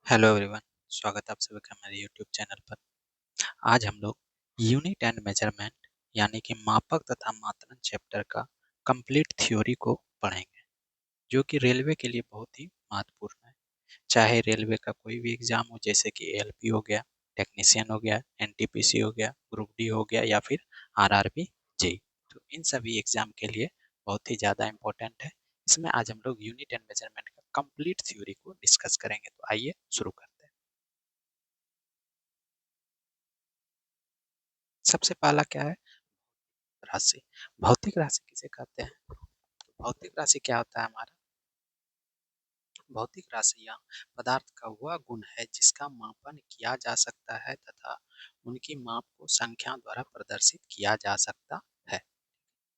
Hello everyone. स्वागत है आप सभी का मेरे यूट्यूब चैनल पर। आज हम लोग यूनिट एंड मेजरमेंट यानी कि मापक तथा मात्रन चैप्टर का कंप्लीट थ्योरी को पढ़ेंगे, जो कि रेलवे के लिए बहुत ही महत्वपूर्ण है। चाहे रेलवे का कोई भी एग्जाम हो, जैसे कि एएलपी हो गया, टेक्नीशियन हो गया, एनटीपीसी हो गया, ग्रुप डी हो गया या फिर आरआरबी जेई, तो इन सभी एग्जाम के लिए बहुत ही ज़्यादा इम्पोर्टेंट है। इसमें आज हम लोग यूनिट एंड मेजरमेंट का कंप्लीट थ्योरी को डिस्कस करेंगे, तो आइए शुरू करते हैं। सबसे पहला क्या है? राशि। भौतिक राशि किसे कहते हैं? तो भौतिक राशि क्या होता है हमारा? भौतिक राशियाँ पदार्थ का वह गुण है जिसका मापन किया जा सकता है तथा उनकी माप को संख्या द्वारा प्रदर्शित किया जा सकता है।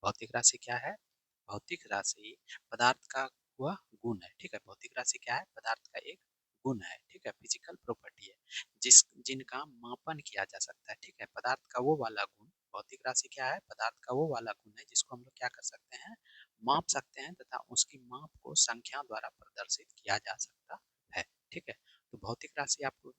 भौतिक राशि क्या है? भौतिक राशि पदार्थ का वह गुण है। ठीक है, भौतिक राशि क्या है? पदार्थ का एक गुण है। ठीक है, फिजिकल प्रॉपर्टी है जिनका मापन किया जा सकता है। ठीक है, पदार्थ का वो वाला गुण। भौतिक राशि क्या है? पदार्थ का वो वाला गुण है जिसको हम लोग क्या कर सकते हैं? माप सकते हैं तथा उसकी माप को संख्या द्वारा प्रदर्शित किया जा सकता है। ठीक है, तो भौतिक राशि आपको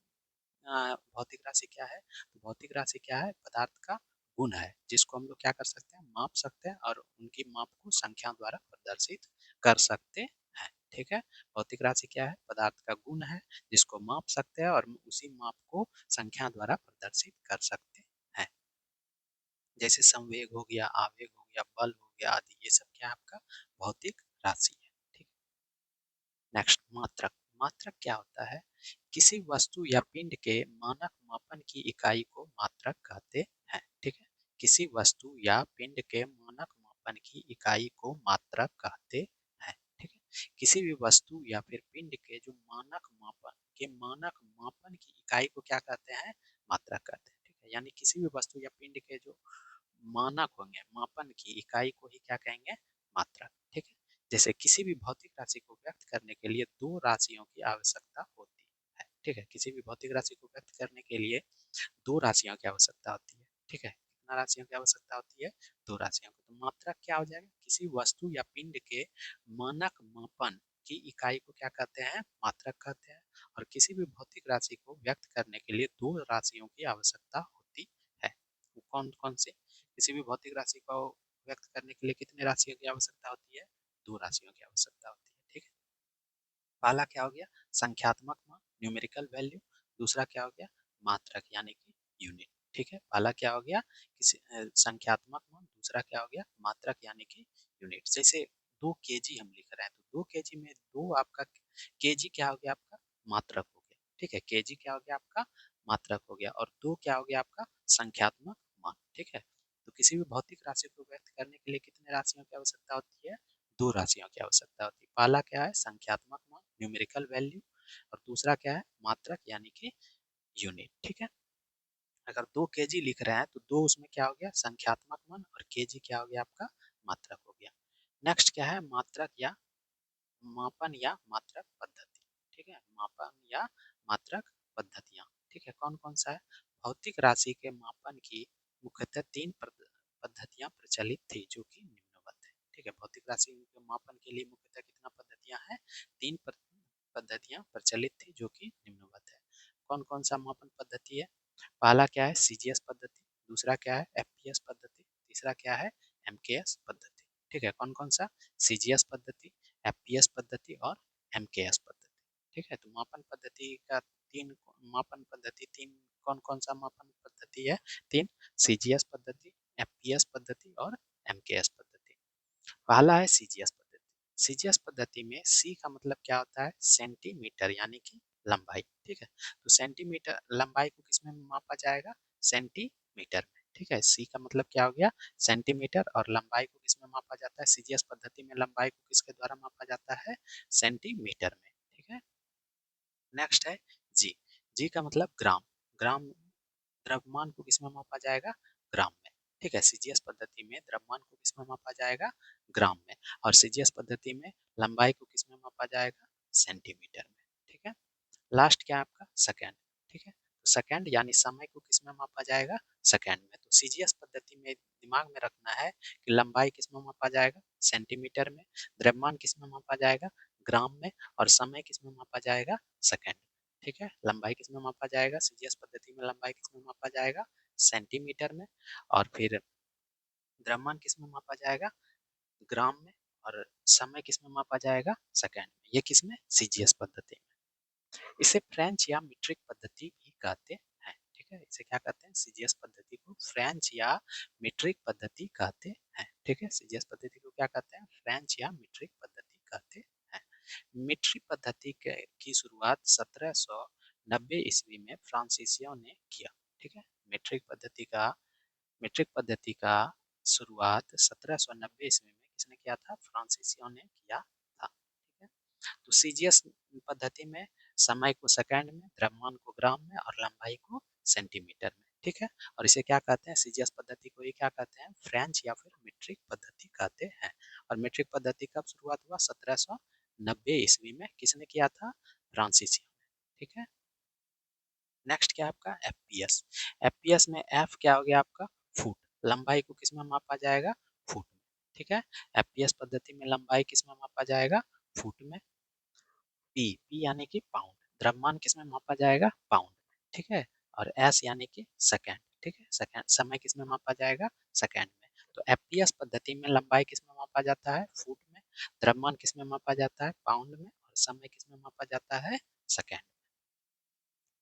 भौतिक राशि क्या है? तो भौतिक राशि क्या है? पदार्थ का गुण है जिसको हम लोग क्या कर सकते हैं? माप सकते हैं और उनकी माप को संख्या द्वारा प्रदर्शित कर सकते हैं। ठीक है, भौतिक राशि क्या है? पदार्थ का गुण है जिसको माप सकते हैं और उसी माप को संख्या द्वारा प्रदर्शित कर सकते हैं। जैसे संवेग हो गया, आवेग हो गया, बल हो गया आदि, ये सब क्या है? आपका भौतिक राशि है। ठीक। नेक्स्ट, मात्रक। मात्रक क्या होता है? किसी वस्तु या पिंड के मानक मापन की इकाई को मात्रक कहते हैं। ठीक है, किसी वस्तु या पिंड के मानक मापन की इकाई को मात्रक कहते हैं। ठीक है, किसी भी वस्तु या फिर पिंड के जो मानक मापन की इकाई को क्या कहते हैं? मात्रक कहते हैं। ठीक है, यानी किसी भी वस्तु या पिंड के जो मानक होंगे, मापन की इकाई को ही क्या कहेंगे? मात्रक। ठीक है, जैसे किसी भी भौतिक राशि को व्यक्त करने के लिए दो राशियों की आवश्यकता होती है। ठीक है, किसी भी भौतिक राशि को व्यक्त करने के लिए दो राशियों की आवश्यकता होती है। ठीक है, कितना राशियों की आवश्यकता होती है? दो राशियों की। तो मात्रक क्या हो जाएगा? किसी वस्तु या पिंड के मानक मापन की इकाई को क्या कहते हैं? मात्रक कहते हैं। और किसी भी भौतिक राशि को व्यक्त करने के लिए दो राशियों की आवश्यकता होती है। वो कौन कौन सी? किसी भी भौतिक राशि को व्यक्त करने के लिए कितने राशियों की आवश्यकता होती है? दो राशियों की आवश्यकता होती है। ठीक है, पहला क्या हो गया? संख्यात्मक मान, न्यूमेरिकल वैल्यू। दूसरा क्या हो गया? मात्रक यानी कि यूनिट। ठीक है, पहला क्या हो गया? किसी संख्यात्मक मान, दूसरा क्या हो गया? मात्रक यानी कि यूनिट। जैसे 2 केजी हम लिख रहे हैं, तो 2 केजी में दो आपका केजी क्या हो गया? आपका मात्रक हो गया। ठीक है, केजी क्या हो गया? आपका मात्रक हो गया। और दो क्या हो गया? आपका संख्यात्मक मान। ठीक है, तो किसी भी भौतिक राशि को व्यक्त करने के लिए कितने राशियों की आवश्यकता होती है? दो राशियों की आवश्यकता होती है। पहला क्या है? संख्यात्मक मान, न्यूमेरिकल वैल्यू। और दूसरा क्या है? मात्रक यानी कि यूनिट। ठीक है, अगर 2 केजी लिख रहे हैं तो दो उसमें क्या हो गया? संख्यात्मक मान, और केजी क्या हो गया? आपका मात्रक हो गया। नेक्स्ट क्या है? मात्रक या मापन या मात्रक पद्धति। ठीक है, मापन या मात्रक पद्धतियां। ठीक है, कौन कौन सा है? भौतिक राशि के मापन की मुख्यतः तीन पद्धतियां प्रचलित थी जो कि निम्नवत है। ठीक है, भौतिक राशि के मापन के लिए मुख्यतः कितना पद्धतियां हैं? तीन पद्धतियां प्रचलित थी जो कि निम्नवत है। कौन कौन सा मापन पद्धति है? पहला क्या है? सीजीएस पद्धति। दूसरा क्या है? एफपीएस पद्धति। तीसरा क्या है? एमकेएस पद्धति। ठीक है, कौन कौन सा? सीजीएस पद्धति, एफपीएस पद्धति और एमकेएस पद्धति। ठीक है, तो मापन पद्धति का तीन मापन पद्धति तीन कौन कौन सा मापन पद्धति है? तीन। सीजीएस पद्धति, एफपीएस पद्धति और एमकेएस पद्धति। पहला है सीजीएस पद्धति। सीजीएस पद्धति में सी का मतलब क्या होता है? सेंटीमीटर यानी कि लंबाई। ठीक है, तो सेंटीमीटर लंबाई को किसमें मापा जाएगा? सेंटीमीटर में। ठीक है, सी का मतलब क्या हो गया? सेंटीमीटर। और लंबाई को किसमें मापा जाता है? सीजीएस पद्धति में लंबाई को किसके द्वारा मापा जाता है? सेंटीमीटर में। ठीक है, नेक्स्ट है जी। जी का मतलब ग्राम। ग्राम द्रव्यमान को किसमें मापा जाएगा? ग्राम में। ठीक है, सीजीएस पद्धति में द्रव्यमान को किसमें मापा जाएगा? ग्राम में। और सीजीएस पद्धति में लंबाई को किसमें मापा जाएगा? सेंटीमीटर में। ठीक है, लास्ट क्या है आपका? सेकेंड। ठीक है, तो सेकेंड यानी समय को किसमें मापा जाएगा? सेकेंड में। तो सीजीएस पद्धति में दिमाग में रखना है कि लंबाई किसमें मापा जाएगा? सेंटीमीटर में। द्रव्यमान किसमें मापा जाएगा? ग्राम में। और समय किसमें मापा जाएगा? सेकेंड। ठीक है। लंबाई किस में मापा जाएगा, सीजीएस पद्धति में लंबाई किस में मापा जाएगा, सेंटीमीटर में। और फिर द्रव्यमान किस में मापा जाएगा, ग्राम में। और समय किस में मापा जाएगा, सेकंड में। ये किस में, सीजीएस पद्धति में। इसे फ्रेंच या मीट्रिक पद्धति भी कहते हैं। ठीक है, इसे क्या कहते हैं, सीजीएस पद्धति को फ्रेंच या मीट्रिक पद्धति कहते हैं। ठीक है, सीजीएस पद्धति को क्या कहते हैं, फ्रेंच या मीट्रिक पद्धति कहते हैं। मीट्रिक पद्धति की शुरुआत 1790 ईस्वी में फ्रांसीसियों ने किया। ठीक है, मीट्रिक पद्धति का मीट्रिक पद्धति का शुरुआत 1790 ईस्वी में किसने किया था, फ्रांसीसियों ने किया था। ठीक है, तो सीजीएस पद्धति में समय को सेकंड में, द्रव्यमान को ग्राम में और लंबाई को सेंटीमीटर में। ठीक है, और इसे क्या कहते हैं, सीजीएस पद्धति को ये क्या कहते हैं, फ्रेंच या फिर मीट्रिक पद्धति कहते हैं। और मीट्रिक पद्धति कब शुरुआत हुआ, 1790 ईस्वी में। किसने किया था, फ्रांसीसियों ने। ठीक है, नेक्स्ट क्या है आपका, एफपीएस। एफपीएस में एफ क्या हो गया आपका, फुट। लंबाई को किस में मापा जाएगा, फुट में। ठीक है, एफपीएस पद्धति में लंबाई किस में मापा जाएगा, फुट में। पी, पी यानी कि पाउंड। द्रव्यमान किस में मापा जाएगा, पाउंड में। ठीक है, और एस यानी कि सेकेंड। ठीक है, सेकेंड। समय किस में मापा जाएगा, सेकेंड में। तो एफपीएस पद्धति में लंबाई किस में मापा जाता है, फुट में। द्रव्यमान किस में मापा जाता है, पाउंड में। और समय किस में मापा जाता है, सेकेंड।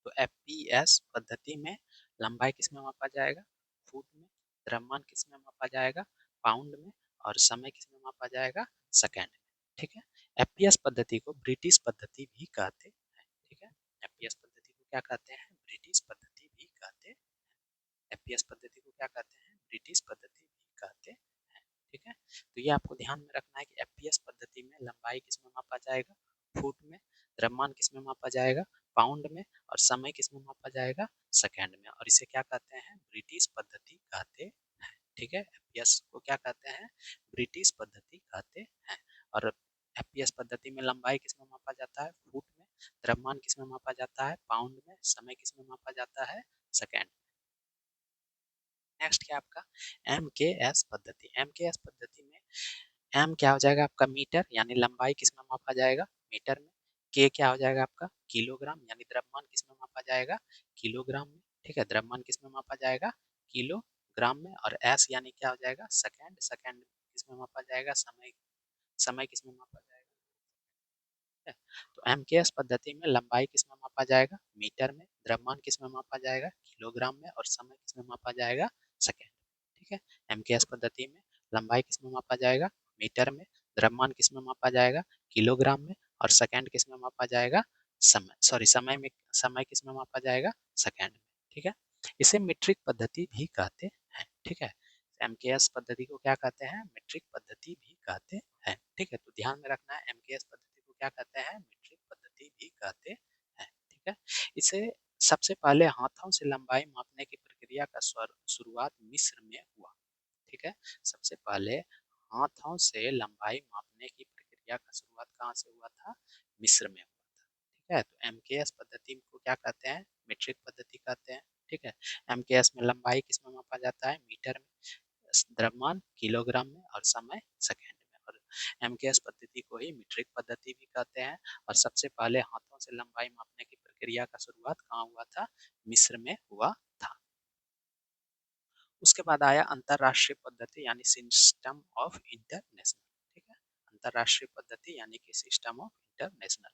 तो एफपीएस पद्धति में लंबाई किस में मापा जाएगा, फुट में। द्रव्यमान किस में मापा जाएगा, पाउंड में। और समय किस में मापा जाएगा, सेकेंड में। ठीक है, एफपीएस पद्धति को ब्रिटिश पद्धति भी कहते हैं। ठीक है, एफपीएस पद्धति को क्या कहते हैं, ब्रिटिश पद्धति भी कहते हैं। एफपीएस पद्धति को क्या कहते हैं, ब्रिटिश पद्धति भी कहते हैं। ठीक है, तो ये आपको ध्यान में रखना है कि एफपीएस पद्धति में लंबाई किस में मापा जाएगा, फुट में। द्रव्यमान किस में मापा जाएगा, पाउंड में। और समय किस में मापा जाएगा, सेकंड में। और इसे क्या कहते हैं, ब्रिटिश पद्धति कहते हैं। ठीक है, एफपीएस को क्या कहते हैं, ब्रिटिश पद्धति कहते हैं। और एफपीएस पद्धति में लंबाई किस में मापा जाता है, फुट में। द्रव्यमान किस में मापा जाता है, पाउंड में। समय किस में मापा जाता है, सेकंड। नेक्स्ट क्या आपका, एम के एस पद्धति। एम के एस पद्धति में एम क्या हो जाएगा आपका, मीटर, यानी लंबाई किस में मापा जाएगा, मीटर में। के क्या हो जाएगा आपका, किलोग्राम, यानी द्रव्यमान किस में मापा जाएगा, किलोग्राम में। ठीक है, द्रव्यमान किस में मापा जाएगा, किलोग्राम में। और एस यानी क्या हो जाएगा, सेकंड। सेकंड किस में मापा जाएगा, समय। समय किस में मापा जाएगा, है। तो एमकेएस पद्धति में लंबाई किस में मापा जाएगा, मीटर में। द्रव्यमान किस में मापा जाएगा, किलोग्राम में। और समय किस में मापा जाएगा, सेकेंड। ठीक है, एमकेएस पद्धति में लंबाई किस में मापा जाएगा, मीटर में। द्रव्यमान किस में मापा जाएगा, किलोग्राम में। और सेकेंड किस में मापा जाएगा, समय में। समय किस में मापा जाएगा, सेकेंड में। ठीक है, इसे मीट्रिक पद्धति भी कहते हैं। ठीक है, एमकेएस पद्धति को क्या कहते हैं, मीट्रिक पद्धति भी कहते हैं। ठीक है, तो ध्यान में रखना है, एमकेएस पद्धति को क्या कहते हैं, मीट्रिक पद्धति भी कहते हैं। ठीक है, इसे सबसे पहले हाथों से लंबाई मापने की प्रक्रिया का शुरुआत मिस्र में हुआ। ठीक है, सबसे पहले हाथों से लंबाई मापने की प्रक्रिया का शुरुआत कहाँ से हुआ था, मिस्र में हुआ था। ठीक है, तो एमकेएस पद्धति को क्या कहते हैं, मीट्रिक पद्धति कहते हैं। ठीक है, एमकेएस में लंबाई किस में मापा जाता है, मीटर में। द्रव्यमान किलोग्राम में। और समय सेकेंड में। और एमकेएस पद्धति को ही मीट्रिक पद्धति भी कहते हैं। और सबसे पहले हाथों से लंबाई मापने की प्रक्रिया का शुरुआत कहाँ हुआ था, मिस्र में हुआ था। उसके बाद आया अंतरराष्ट्रीय पद्धति, यानी सिस्टम ऑफ इंटरनेशनल। ठीक है, अंतरराष्ट्रीय पद्धति यानी कि सिस्टम ऑफ इंटरनेशनल।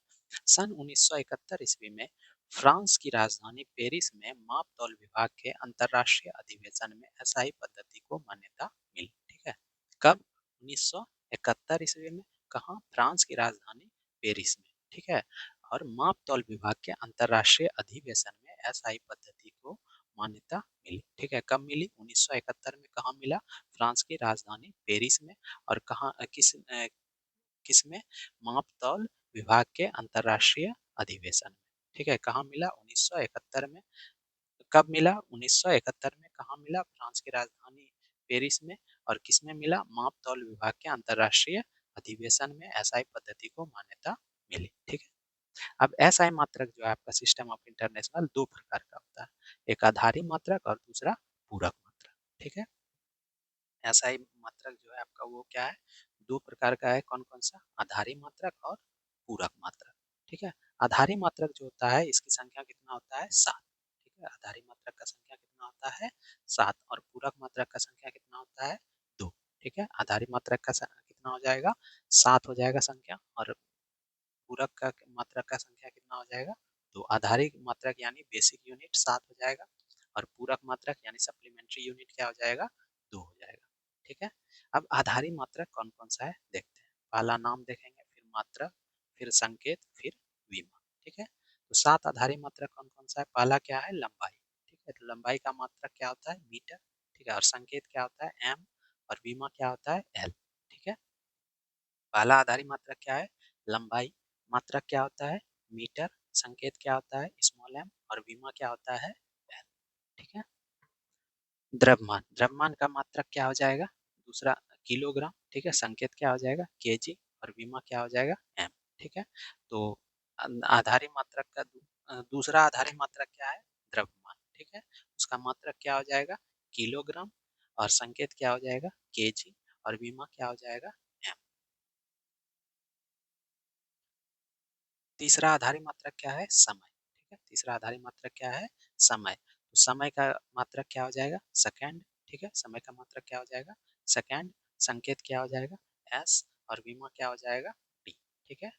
सन 1971 ईस्वी में फ्रांस की राजधानी पेरिस में माप तौल विभाग के अंतरराष्ट्रीय अधिवेशन में एसआई पद्धति को मान्यता मिली। ठीक है, कब, 1971 ईस्वी में। कहाँ, फ्रांस की राजधानी पेरिस में। ठीक है, और माप तौल विभाग के अंतरराष्ट्रीय अधिवेशन में एसआई पद्धति को मान्यता मिली। ठीक है, कब मिली, 1971 में। कहाँ मिला, फ्रांस की राजधानी पेरिस में। और कहाँ, किस में, माप तौल विभाग के अंतरराष्ट्रीय अधिवेशन में। ठीक है, कहाँ मिला, 1971 में। कब मिला, 1971 में। कहाँ मिला, फ्रांस की राजधानी पेरिस में। और किस में मिला, माप तौल विभाग के अंतरराष्ट्रीय अधिवेशन में एसआई पद्धति को मान्यता मिली। ठीक है, अब एसआई मात्रक जो है आपका, सिस्टम ऑफ इंटरनेशनल, दो प्रकार का होता है, एक आधारी मात्रक और दूसरा पूरक मात्रक। ठीक है, एसआई मात्रक जो है आपका वो क्या है, दो प्रकार का है, कौन कौन सा, आधारी मात्रक और पूरक मात्रक। ठीक है, आधारी मात्रक जो होता है इसकी संख्या कितना होता है 7। ठीक है, आधारी मात्रक का संख्या कितना होता है 7 और पूरक मात्रक का संख्या कितना होता है 2। ठीक है, आधारी मात्रक का कितना हो जाएगा 7 हो जाएगा संख्या और पूरक का मात्रक का संख्या कितना हो जाएगा 2। आधारी मात्रक यानी बेसिक यूनिट 7 हो जाएगा और पूरक मात्रक यानी सप्लीमेंट्री यूनिट क्या हो जाएगा 2 हो जाएगा। ठीक है, अब आधारी मात्रक कौन कौन सा है देखते हैं। पहला नाम देखेंगे, फिर मात्रक, फिर संकेत, फिर विमा। ठीक है, तो 7 आधारी मात्रक कौन कौन सा है। पहला क्या है लंबाई। ठीक है, तो लंबाई का मात्रक क्या होता है मीटर। ठीक है, और संकेत क्या होता है एम और विमा क्या होता है एल। ठीक है, पहला आधारी मात्रक क्या है लंबाई, मात्रक क्या होता है मीटर, संकेत क्या होता है स्मॉल एम और विमा क्या होता है एल। ठीक है, द्रव्यमान, द्रव्यमान का मात्रक क्या हो जाएगा दूसरा किलोग्राम। ठीक है, संकेत क्या हो जाएगा केजी और विमा क्या हो जाएगा एम। ठीक है, तो आधारी मात्रक का दूसरा आधारी मात्रक क्या है द्रव्यमान। ठीक है, उसका मात्रक क्या हो जाएगा किलोग्राम और संकेत क्या हो जाएगा केजी और विमा क्या हो जाएगा एम। तीसरा आधारी मात्रक क्या है समय। ठीक है, तीसरा आधारी मात्रक क्या है समय। तो समय का मात्रक क्या हो जाएगा सेकंड। ठीक है, समय का मात्रक क्या हो जाएगा सेकंड, संकेत क्या हो जाएगा एस और विमा क्या हो जाएगा डी। ठीक है,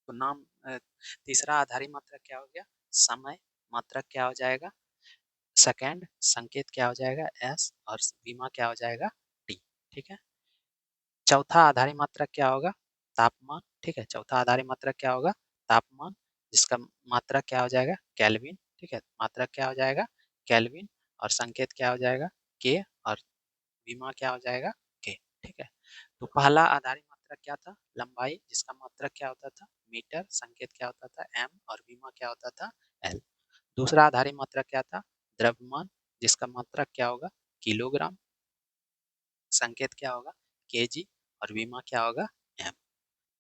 तो नाम तीसरा आधारी मात्रक क्या हो गया समय, मात्रक क्या हो जाएगा सेकंड, संकेत क्या हो जाएगा एस और विमा क्या हो जाएगा डी। ठीक है, चौथा आधारी मात्रक क्या होगा तापमान। ठीक है, चौथा आधारी मात्रक क्या होगा तापमान, जिसका मात्रक क्या हो जाएगा केल्विन। ठीक है, मात्रक क्या हो जाएगा केल्विन और संकेत क्या हो जाएगा के और विमा क्या हो जाएगा के। ठीक है, तो पहला आधारी मात्रक क्या था लंबाई, जिसका मात्रक क्या होता था मीटर, संकेत क्या होता था एम और विमा क्या होता था एल। दूसरा आधारी मात्रक क्या था द्रव्यमान, जिसका मात्रक क्या होगा किलोग्राम, संकेत क्या होगा केजी और विमा क्या होगा एम।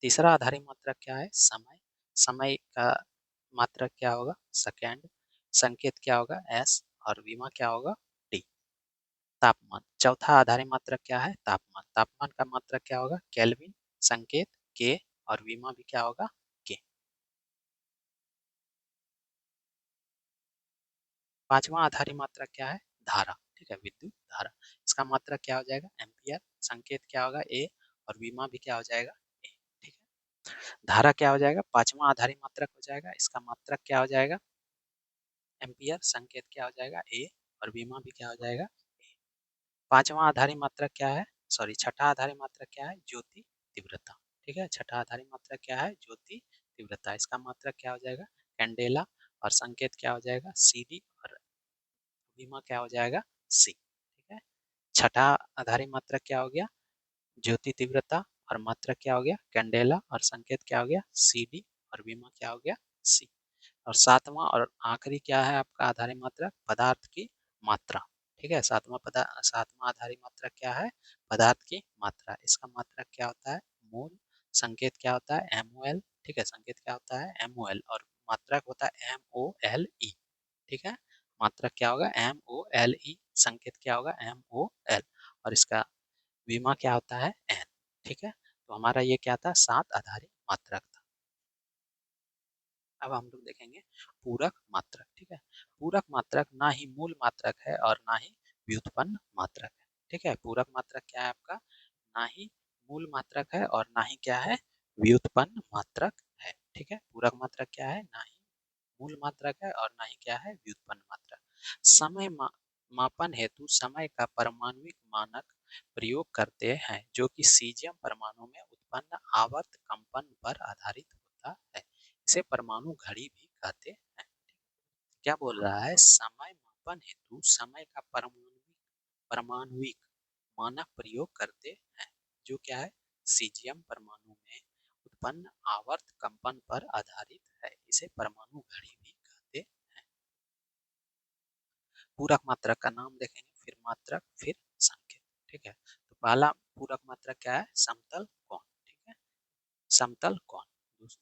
तीसरा आधारी मात्रक क्या है समय, समय का मात्रक क्या होगा सेकेंड, संकेत क्या होगा एस और विमा क्या होगा डी। तापमान, चौथा आधारी मात्रक क्या है तापमान, तापमान का मात्रक क्या होगा केल्विन, संकेत के और विमा भी क्या होगा के। पांचवा आधारी मात्रक क्या है धारा। ठीक है, विद्युत धारा, इसका मात्रक क्या हो जाएगा एम्पियर, संकेत क्या होगा ए और विमा भी क्या हो जाएगा ए। ठीक है, धारा क्या हो जाएगा पांचवा आधारी मात्रक हो जाएगा, इसका मात्रक क्या हो जाएगा एम्पियर, संकेत क्या हो जाएगा ए और विमा भी क्या हो जाएगा ए। पांचवा आधारी मात्रक क्या है सॉरी छठा आधारी मात्रक क्या है ज्योति तीव्रता। ठीक है, छठा आधारी मात्रक क्या है ज्योति तीव्रता, इसका मात्रक क्या हो जाएगा कैंडेला और संकेत क्या हो जाएगा सी डी और विमा क्या हो जाएगा सी। ठीक है, छठा आधारी मात्रक क्या हो गया ज्योति तीव्रता और मात्रक क्या हो गया कैंडेला और संकेत क्या हो गया सी डी और विमा क्या हो गया सी। और सातवां और आखिरी क्या है आपका आधारी मात्रक पदार्थ की मात्रा। ठीक है, सातवां आधारी मात्रक क्या है पदार्थ की मात्रा, इसका मात्रक क्या होता है मोल, संकेत क्या होता है MOL। ठीक है, संकेत क्या होता है MOL और मात्रक होता है MOLE। ठीक है, मात्रक क्या होगा MOLE, संकेत क्या होगा MOL और इसका विमा क्या होता है N। ठीक है, तो हमारा ये क्या था 7 आधारी मात्रक था। अब हम लोग देखेंगे पूरक मात्रक। ठीक है, पूरक मात्रक ना ही मूल मात्रक है और ना ही व्युत्पन्न मात्रक है। ठीक है, पूरक मात्रक क्या है आपका ना ही मूल मात्रक है और ना ही क्या है व्युत्पन्न मात्रक है। ठीक है, पूरक मात्रक क्या है ना ही मूल मात्रक है और ना ही क्या है व्युत्पन्न मात्रक। समय मापन हेतु समय का परमाणुिक मानक प्रयोग करते हैं जो कि सीजियम परमाणु में उत्पन्न आवर्त कंपन पर आधारित होता है, इसे परमाणु घड़ी भी कहते हैं। क्या बोल रहा है समय मापन हेतु समय का परमाणुिक मानक प्रयोग करते हैं जो क्या है सीजियम परमाणु में उत्पन्न आवर्त कंपन पर आधारित है, इसे परमाणु घड़ी भी कहते हैं। पूरक मात्रक का नाम देखेंगे, फिर मात्रक, फिर संकेत। ठीक है, तो पहला पूरक मात्रक क्या है समतल कोण। ठीक है, समतल कोण,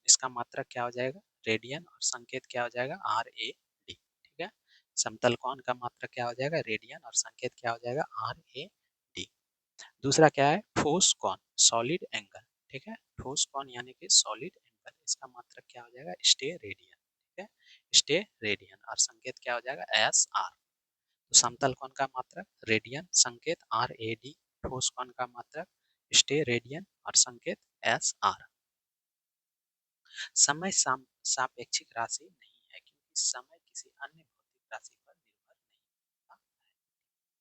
इसका मात्रक क्या हो जाएगा रेडियन और संकेत क्या हो जाएगा RAD। ठीक है, समतल कोण का मात्रक क्या हो जाएगा रेडियन और संकेत क्या हो जाएगा RAD। दूसरा क्या है ठोस कोण सॉलिड एंगल। ठीक है, ठोस कोण यानी कि सॉलिड इसका मात्रक क्या हो जाएगा, स्टे रेडियन, ठीक है, स्टे रेडियन, और संकेत क्या हो जाएगा, एस आर। तो समतल कोण का मात्रक रेडियन, संकेत आर ए डी, ठोस कोण का मात्रक स्टे रेडियन और संकेत एस आर। समय सापेक्षिक राशि नहीं है क्योंकि समय किसी अन्य भौतिक राशि पर निर्भर नहीं होता।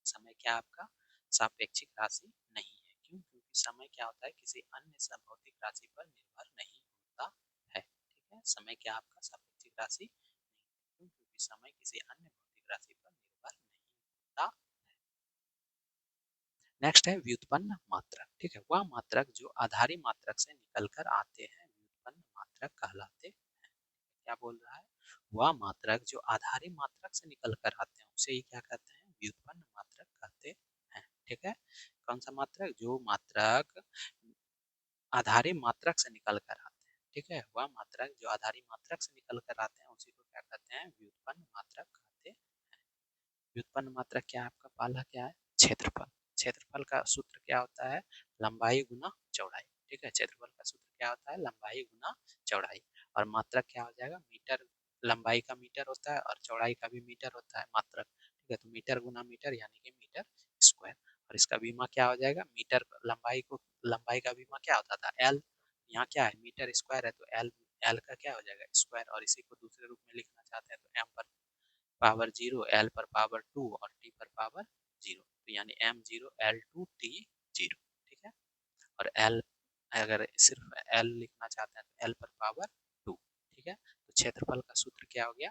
समय क्या आपका सापेक्षिक राशि नहीं है, क्यों, क्योंकि समय क्या होता है, किसी अन्य भौतिक राशि पर निर्भर नहीं होता है, ठीक है। समय क्या आपका सापेक्षिक राशि नहीं है, क्यों, क्योंकि समय किसी अन्य भौतिक राशि पर निर्भर नहीं होता। नेक्स्ट है व्युत्पन्न मात्रक, ठीक है, वह मात्रक जो आधारी मात्रक से निकलकर आते हैं व्युत्पन्न मात्रक कहलाते हैं। क्या बोल रहा है, वह मात्रक जो आधारी मात्रक से निकल कर आते हैं उसे ही क्या कहते हैं, व्युत्पन्न मात्रक कहते हैं, ठीक है। कौन सा मात्रक, जो मात्रक आधारी मात्रक से निकल कर आते हैं, ठीक है, वह मात्रक जो आधारी मात्रक से निकल कर आते हैं उसी को क्या कहते हैं, व्युत्पन्न मात्रक कहते हैं। व्युत्पन्न मात्रक क्या है आपका, पहला क्या है, क्षेत्रफल। क्षेत्रफल का सूत्र क्या होता है, लंबाई गुना चौड़ाई, ठीक है, क्षेत्रफल का सूत्र क्या होता है, लंबाई गुना चौड़ाई। और मात्रक क्या हो जाएगा, मीटर, लंबाई का मीटर होता है और चौड़ाई का भी मीटर होता है मात्रक, ठीक है, तो मीटर गुना मीटर यानी कि मीटर स्क्वायर। और इसका बीमा क्या हो जाएगा, मीटर लंबाई को, लंबाई का बीमा क्या होता था, एल, यहाँ क्या है मीटर स्क्वायर है तो एल, एल का क्या हो जाएगा स्क्वायर, और इसी को दूसरे रूप में लिखना चाहते हैं तो एम पर पावर जीरो, एल पर पावर टू और टी पर पावर जीरो, तो यानी M zero L two T zero, ठीक है। और एल, अगर सिर्फ एल लिखना चाहते हैं तो एल पर पावर टू, ठीक है। तो क्षेत्रफल का सूत्र क्या हो गया,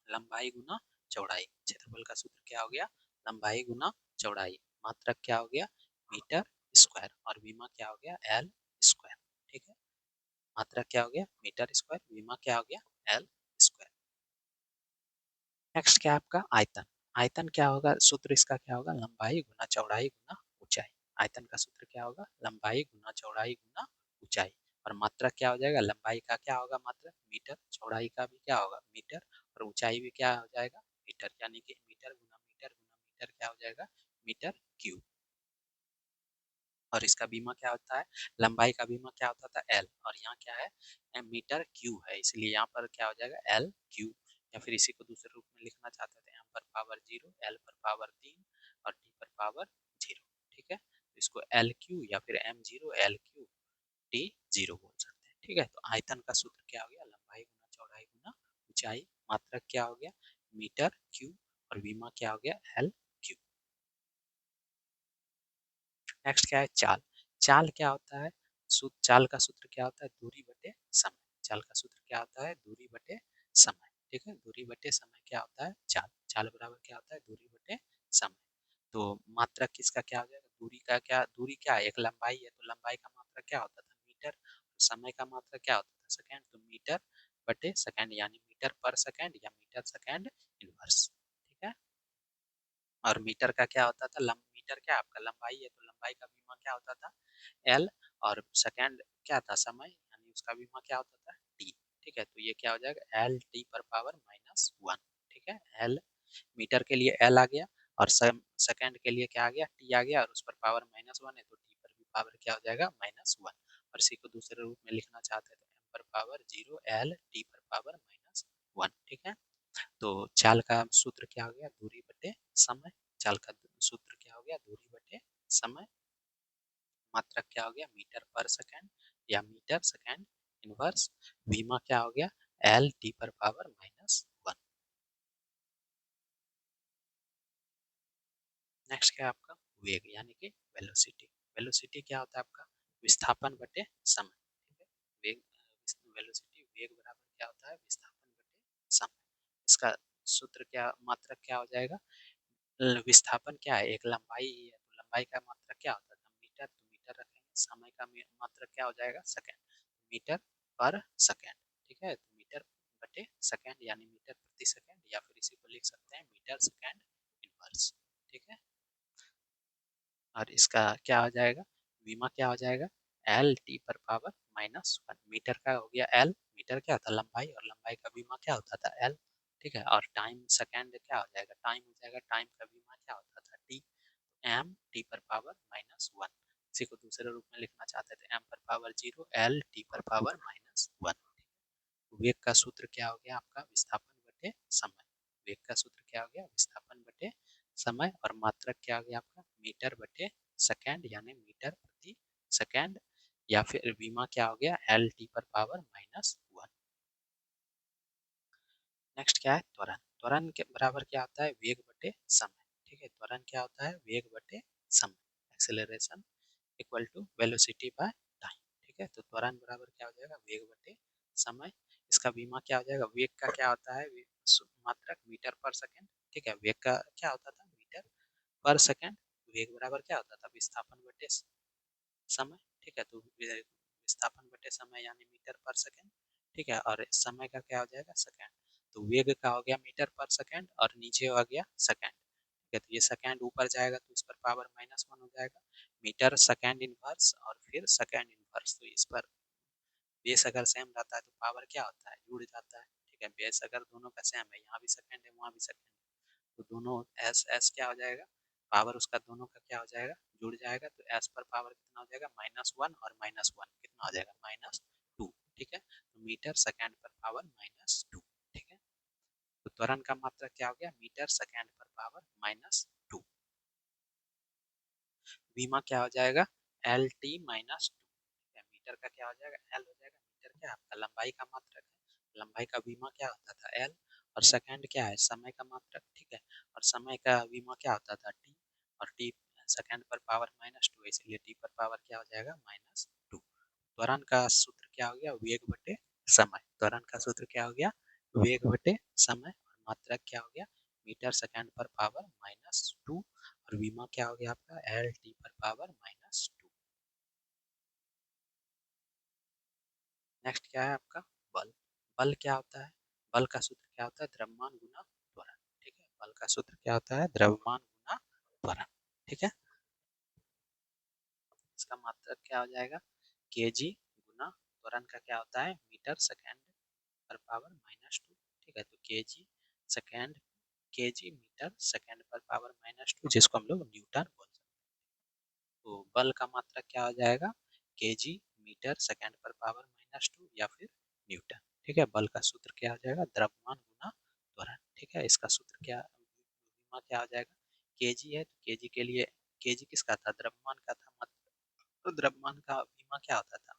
लंबाई गुना चौड़ाई, क्षेत्रफल का सूत्र क्या हो गया, लंबाई गुना चौड़ाई, मात्रक क्या हो गया, मीटर स्क्वायर, और बीमा क्या हो गया, एल स्क्वायर, ठीक है। मात्रक क्या हो गया, मीटर स्क्वायर, बीमा क्या हो गया, एल स्क्वायर। नेक्स्ट क्या है आपका आयतन। आयतन क्या होगा, सूत्र इसका क्या होगा, लंबाई गुना चौड़ाई गुना ऊंचाई। आयतन का सूत्र क्या होगा, लंबाई गुना चौड़ाई गुना ऊंचाई। और मात्रा क्या हो जाएगा, लंबाई का क्या होगा मात्रा मीटर, चौड़ाई का भी क्या होगा मीटर, और ऊंचाई भी क्या हो जाएगा मीटर, यानी कि मीटर गुना मीटर गुना मीटर क्या हो जाएगा, मीटर क्यूब। और इसका बीमा क्या होता है, लंबाई का बीमा क्या होता था एल, और यहाँ क्या है मीटर क्यू है, इसलिए यहाँ पर क्या हो जाएगा एल क्यू, या फिर इसी को दूसरे रूप में लिखना चाहते थे एम पर पावर जीरो, एल पर पावर तीन और टी पर पावर जीरो, ठीक है। तो इसको एल क्यू या फिर M zero L Q T zero बोल सकते हैं, ठीक है। तो आयतन का सूत्र क्या हो गया, लंबाई गुना चौड़ाई गुना ऊंचाई, मात्रक क्या हो गया मीटर क्यू, और बीमा क्या हो गया एल क्यू। नेक्स्ट क्या है चाल। चाल क्या होता है, चाल का सूत्र क्या होता है, दूरी बटे समय। चाल का सूत्र क्या होता है, दूरी बटे समय, ठीक है, दूरी बटे समय क्या होता है चाल, चाल बराबर क्या होता है दूरी बटे समय। तो मात्रक किसका क्या हो जाएगा, दूरी का क्या, दूरी क्या है एक लंबाई है तो लंबाई का मात्रक क्या होता था मीटर, समय का मात्रक क्या होता था सेकेंड, तो मीटर बटे सेकेंड यानी मीटर पर सेकेंड या मीटर सेकेंड इनवर्स, ठीक है। और मीटर का क्या होता था, मीटर क्या आपका लंबाई है तो लंबाई का बीमा क्या होता था एल, और सेकेंड क्या था समय यानी उसका बीमा क्या होता था टी, ठीक है। तो ये क्या हो जाएगा एल टी पर पावर माइनस वन, ठीक है, एल मीटर के लिए एल आ गया और सेकेंड के लिए क्या आ गया टी आ गया, और उस पर पावर माइनस वन है तो टी पर भी पावर क्या हो जाएगा माइनस वन, और इसी को दूसरे रूप में लिखना चाहते हैं तो एम पर पावर जीरो एल टी पर पावर माइनस वन, ठीक है। तो चाल का सूत्र क्या हो गया दूरी बटे समय, चाल का सूत्र क्या हो गया दूरी बटे समय, मात्रक क्या हो गया मीटर पर सेकेंड या मीटर सेकेंड इनवर्स, बीमा क्या हो गया एल टी पर पावर माइनस वन। नेक्स्ट क्या है आपका वेग यानी कि वेलोसिटी। वेलोसिटी क्या होता है आपका विस्थापन बटे समय, ठीक है, वेग, वेलोसिटी वेग बराबर क्या होता है विस्थापन बटे समय। इसका सूत्र क्या मात्रक क्या हो जाएगा, विस्थापन क्या है एक लंबाई ही है तो लंबाई का मात्रक क्या होता था मीटर, तो मीटर रखेंगे, समय का मात्रक क्या हो जाएगा सेकेंड, मीटर पर सेकेंड, ठीक है, तो मीटर बटे सेकेंड यानी मीटर प्रति सेकेंड, या फिर इसी को लिख सकते हैं मीटर सेकेंड इनवर्स, ठीक है। और इसका क्या हो जाएगा बीमा क्या हो जाएगा एल टी पर पावर माइनस वन, मीटर का हो गया एल, मीटर क्या होता है लंबाई, और लंबाई का बीमा क्या होता था एल, ठीक है। और टाइम सेकेंड क्या हो जाएगा टाइम हो जाएगा, टाइम का बीमा क्या होता था टी, एम टी पर पावर माइनस वन, इसी को दूसरे रूप में लिखना चाहते थे m पर पावर 0 l t पर पावर -1। वेग का सूत्र क्या हो गया आपका, विस्थापन बटे समय। वेग का सूत्र क्या हो गया, विस्थापन बटे समय, और मात्रक क्या हो गया आपका, मीटर बटे सेकेंड यानी मीटर प्रति सेकेंड, या फिर विमा क्या हो गया, एल टी पर पावर -1। नेक्स्ट क्या है, त्वरण। त्वरण के बराबर क्या होता है, वेग बटे समय। ठीक है, त्वरण क्या होता है, वेग बटे समय। Acceleration equal to velocity by time. ठीक है, तो त्वरण बराबर क्या हो जाएगा, वेग बटे समय। इसका बीमा क्या हो जाएगा, वेग का क्या होता है, मात्रक मीटर पर सेकेंड। ठीक है, वेग का क्या होता था, मीटर पर सेकेंड। वेग बराबर क्या होता था, विस्थापन बटे समय। ठीक है, तो विस्थापन बटे समय यानी मीटर पर सेकेंड। ठीक है, और समय का क्या हो जाएगा, सेकेंड। तो वेग का हो गया मीटर पर सेकेंड और नीचे हो गया सेकेंड। ठीक है, तो ये सेकेंड ऊपर जाएगा तो इस पर पावर -1 हो जाएगा। मीटर सेकेंड इनवर्स और फिर सेकेंड इनवर्स, तो इस पर बेस अगर सेम रहता है तो पावर क्या होता है, जुड़ जाता है। ठीक है, बेस अगर दोनों का सेम है, यहाँ भी सेकेंड है वहाँ भी सेकेंड है, तो दोनों एस एस क्या हो जाएगा, पावर उसका दोनों का क्या हो जाएगा, जुड़ जाएगा। तो एस पर पावर कितना हो जाएगा, -1 और -1 कितना हो जाएगा, -2। ठीक है, तो मीटर सेकेंड पर पावर -2। ठीक है, तो त्वरण का मात्रा क्या हो गया, मीटर सेकेंड पर पावर -2। बीमा क्या हो जाएगा, एल टी -2। मीटर का क्या हो जाएगा, एल हो जाएगा। मीटर क्या आपका लंबाई का मात्रक है, लंबाई का बीमा क्या होता था, एल। और सेकंड क्या है, समय का मात्रक। ठीक है, और समय का बीमा क्या होता था, टी। और टी सेकंड पर पावर -2, इसलिए टी पर पावर क्या हो जाएगा, -2। त्वरण का सूत्र क्या हो गया, वेग बटे समय। त्वरण का सूत्र क्या हो गया, वेग बटे समय, और मात्रक क्या हो गया, मीटर सेकंड पर पावर -2, और बीमा क्या हो गया आपका, एल टी पर पावर -2। नेक्स्ट क्या है आपका, बल। बल क्या होता है, बल का सूत्र क्या होता है, द्रव्यमान गुना त्वरण। ठीक है, बल का सूत्र क्या होता है, द्रव्यमान गुना त्वरण। ठीक है, इसका मात्रक क्या हो जाएगा, केजी गुना त्वरण का क्या होता है, मीटर सेकेंड पर पावर -2। ठीक है, तो KG second, KG metre second पर पावर -2, जिसको हम लोग न्यूटन बोलते हैं। तो बल का मात्रक क्या हो जाएगा, केजी मीटर सेकेंड पर पावर -2 या फिर न्यूटन। ठीक है, बल का सूत्र क्या हो जाएगा, द्रव्यमान गुना त्वरण। ठीक है, इसका सूत्र क्या, बीमा क्या हो जाएगा, केजी है तो केजी के लिए, केजी किसका था, द्रव्यमान का था, मतलब तो द्रव्यमान का बीमा क्या होता था,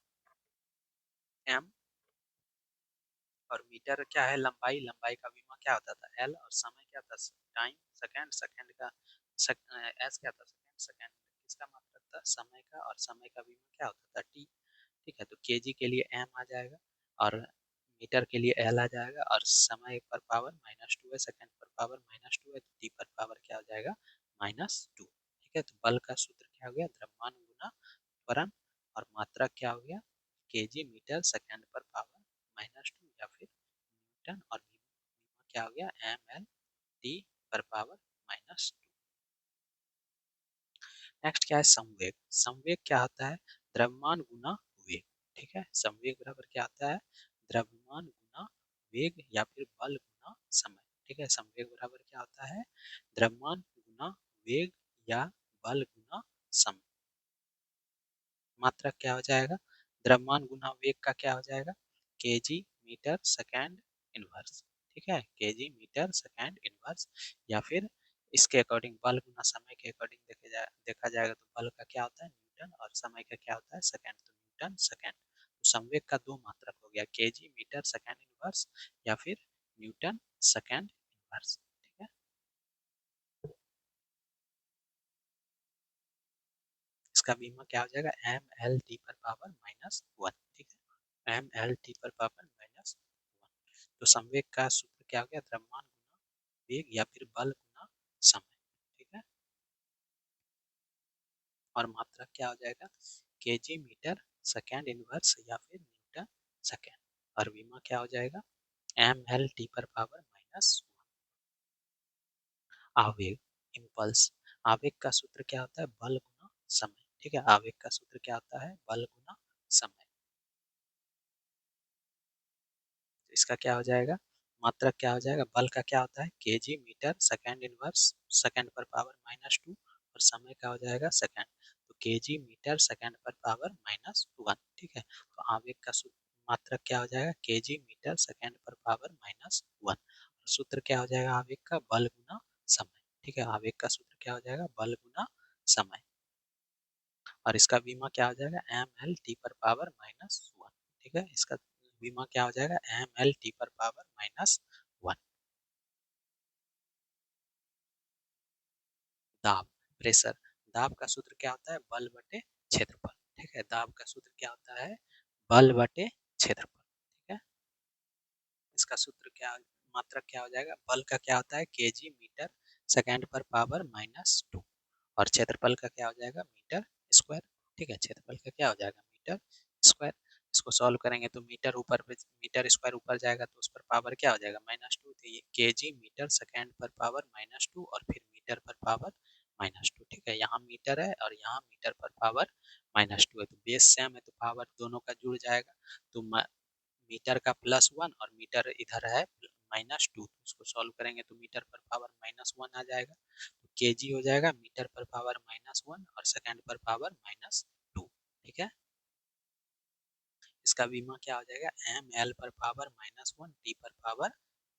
एम। और मीटर क्या है, लंबाई, लंबाई का बीमा क्या होता था, एल। और समय क्या था, टाइम, सेकेंड, सेकेंड का एस क्या था, सेकेंड, सेकेंड किसका मात्रक था, समय का। और समय का बीमा क्या होता था, टी। ठीक है, तो केजी के लिए एम आ जाएगा, और मीटर के लिए एल आ जाएगा, और समय पर पावर -2 है, सेकेंड पर पावर -2 है, तो टी पर पावर क्या हो जाएगा, -2। ठीक है, तो बल का सूत्र क्या हो गया, द्रव्यमान गुना त्वरण, और मात्रा क्या हो गया, केजी मीटर सेकेंड पर पावर -2 या फिर न्यूटन, और बीमा क्या हो गया, एम एल टी पर पावर -2। नेक्स्ट क्या है, संवेग। संवेग क्या होता है, द्रव्यमान गुना वेग। ठीक है, संवेग बराबर क्या होता है, द्रव्यमान गुना वेग या फिर बल गुना समय। ठीक है, संवेग बराबर क्या होता है, द्रव्यमान गुना वेग या बल गुना समय। मात्रक क्या हो जाएगा, द्रव्यमान गुना वेग का क्या हो जाएगा, केजी मीटर सेकेंड इनवर्स। ठीक है, केजी मीटर सेकेंड इनवर्स, या फिर इसके अकॉर्डिंग बल गुना समय के अकॉर्डिंग देखा जाएगा तो बल का क्या होता है, न्यूटन, और समय का क्या होता है, सेकेंड, तो न्यूटन सेकेंड। तो संवेग का दो मात्रक हो गया, केजी मीटर सेकेंड इनवर्स या फिर न्यूटन सेकेंड इनवर्स। ठीक है, इसका बीमा क्या हो जाएगा, एम एल टी पर पावर -1। ठीक है, एम एल टी पर पावर -1। तो संवेग का सूत्र क्या हो गया, द्रव्यमान गुना वेग या फिर बल गुना समय। ठीक है, और मात्रक क्या हो जाएगा, केजी मीटर सेकेंड इनवर्स या फिर न्यूटन सेकेंड, और बीमा क्या हो जाएगा, एम एल टी पर पावर -1। आवेग, इम्पल्स। आवेग का सूत्र क्या होता है, बल गुना समय। ठीक है, आवेग का सूत्र क्या होता है, बल गुना समय। तो इसका क्या हो जाएगा, मात्रक क्या हो जाएगा, बल का क्या होता है, KG metre second inverse second पर पावर -2, और समय क्या हो जाएगा सेकेंड, तो केजी मीटर सेकेंड पर पावर माइनस 1। ठीक है, तो आवेग का मात्रक क्या हो जाएगा केजी मीटर सेकेंड पर पावर माइनस 1। सूत्र क्या हो जाएगा आवेग का बल गुना समय। ठीक है, आवेग का सूत्र क्या हो जाएगा बल गुना समय, और इसका बीमा क्या हो जाएगा एम एल टी पर पावर माइनस 1। ठीक है, इसका बीमा क्या हो जाएगा एम एल टी पर पावर माइनस 1। दाब, प्रेशर, दाब का सूत्र क्या होता है बल बटे क्षेत्रफल। ठीक है, दाब का सूत्र क्या होता है बल बटे क्षेत्रफल। ठीक है, इसका सूत्र क्या मात्रक क्या हो जाएगा बल का क्या होता है केजी मीटर सेकेंड पर पावर माइनस 2, और क्षेत्रफल का क्या हो जाएगा मीटर स्क्वायर। ठीक है, क्षेत्रफल का क्या हो जाएगा मीटर स्क्वायर। इसको सॉल्व करेंगे तो मीटर ऊपर मीटर स्क्वायर ऊपर जाएगा तो उस पर पावर क्या हो जाएगा -2, तो ये केजी मीटर सेकेंड पर पावर -2 और फिर मीटर पर पावर -2। ठीक है, यहाँ मीटर है और यहाँ मीटर पर पावर -2 है, तो बेस सेम है तो पावर दोनों का जुड़ जाएगा, तो मीटर का +1 और मीटर इधर है -2, उसको सॉल्व करेंगे तो मीटर पर पावर -1 आ जाएगा, तो केजी हो जाएगा मीटर पर पावर -1 और सेकंड पर पावर -2। ठीक है, इसका बीमा क्या हो जाएगा एम एल पर पावर -1 टी पर पावर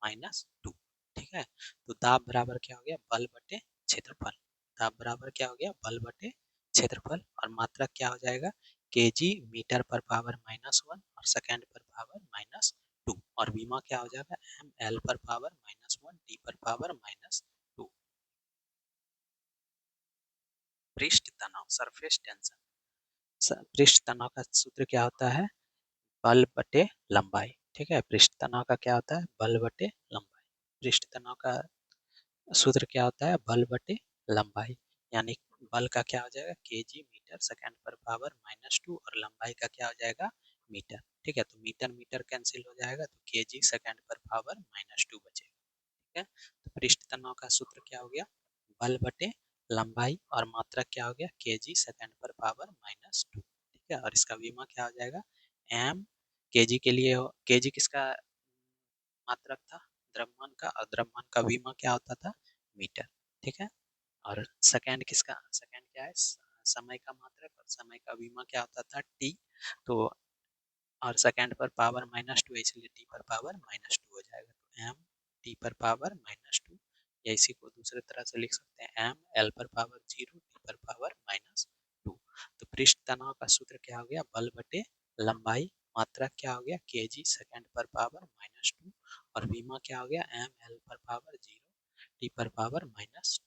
-2। ठीक है, तो दाब बराबर क्या हो गया बल बटे क्षेत्रफल, दाब बराबर क्या हो गया बल बटे क्षेत्रफल, और मात्रक क्या हो जाएगा केजी मीटर पर पावर -1 और सेकंड पर पावर -2, और बीमा क्या हो जाएगा एम एल पर पावर -1 टी पर पावर -2। पृष्ठ तनाव सरफेस टेंशन, पृष्ठ तनाव का सूत्र क्या होता है बल बटे लंबाई। ठीक है, पृष्ठ तनाव का क्या होता है बल बटे लंबाई, पृष्ठ तनाव का सूत्र क्या होता है बल बटे लंबाई, यानी बल का क्या हो जाएगा केजी मीटर सेकंड पर पावर -2 और लंबाई का क्या हो जाएगा मीटर। ठीक है, तो मीटर मीटर कैंसिल हो जाएगा तो केजी सेकंड पर पावर -2 बचेगा। ठीक है, तो पृष्ठ तनाव का सूत्र क्या हो गया बल बटे लंबाई और मात्रक क्या हो गया केजी सेकंड पर पावर -2। ठीक है, और इसका बीमा क्या हो जाएगा एम, केजी के लिए केजी किसका मात्रक था द्रव्यमान का, और द्रव्यमान का बीमा क्या होता था मीटर। ठीक है, और सेकंड किसका सेकंड क्या है समय का मात्रक, और समय का बीमा क्या होता था टी, तो और सेकंड पर पावर -2 इसलिए टी पर पावर -2 हो जाएगा, तो एम टी पर पावर -2, या इसी को दूसरे तरह से लिख सकते हैं एम एल पर पावर 0 टी पर पावर -2। तो पृष्ठ तनाव का सूत्र क्या हो गया बल बटे लंबाई, मात्रा क्या हो गया केजी सेकंड पर पावर -2, और बीमा क्या हो गया एम एल पर पावर 0 टी पर पावर -2।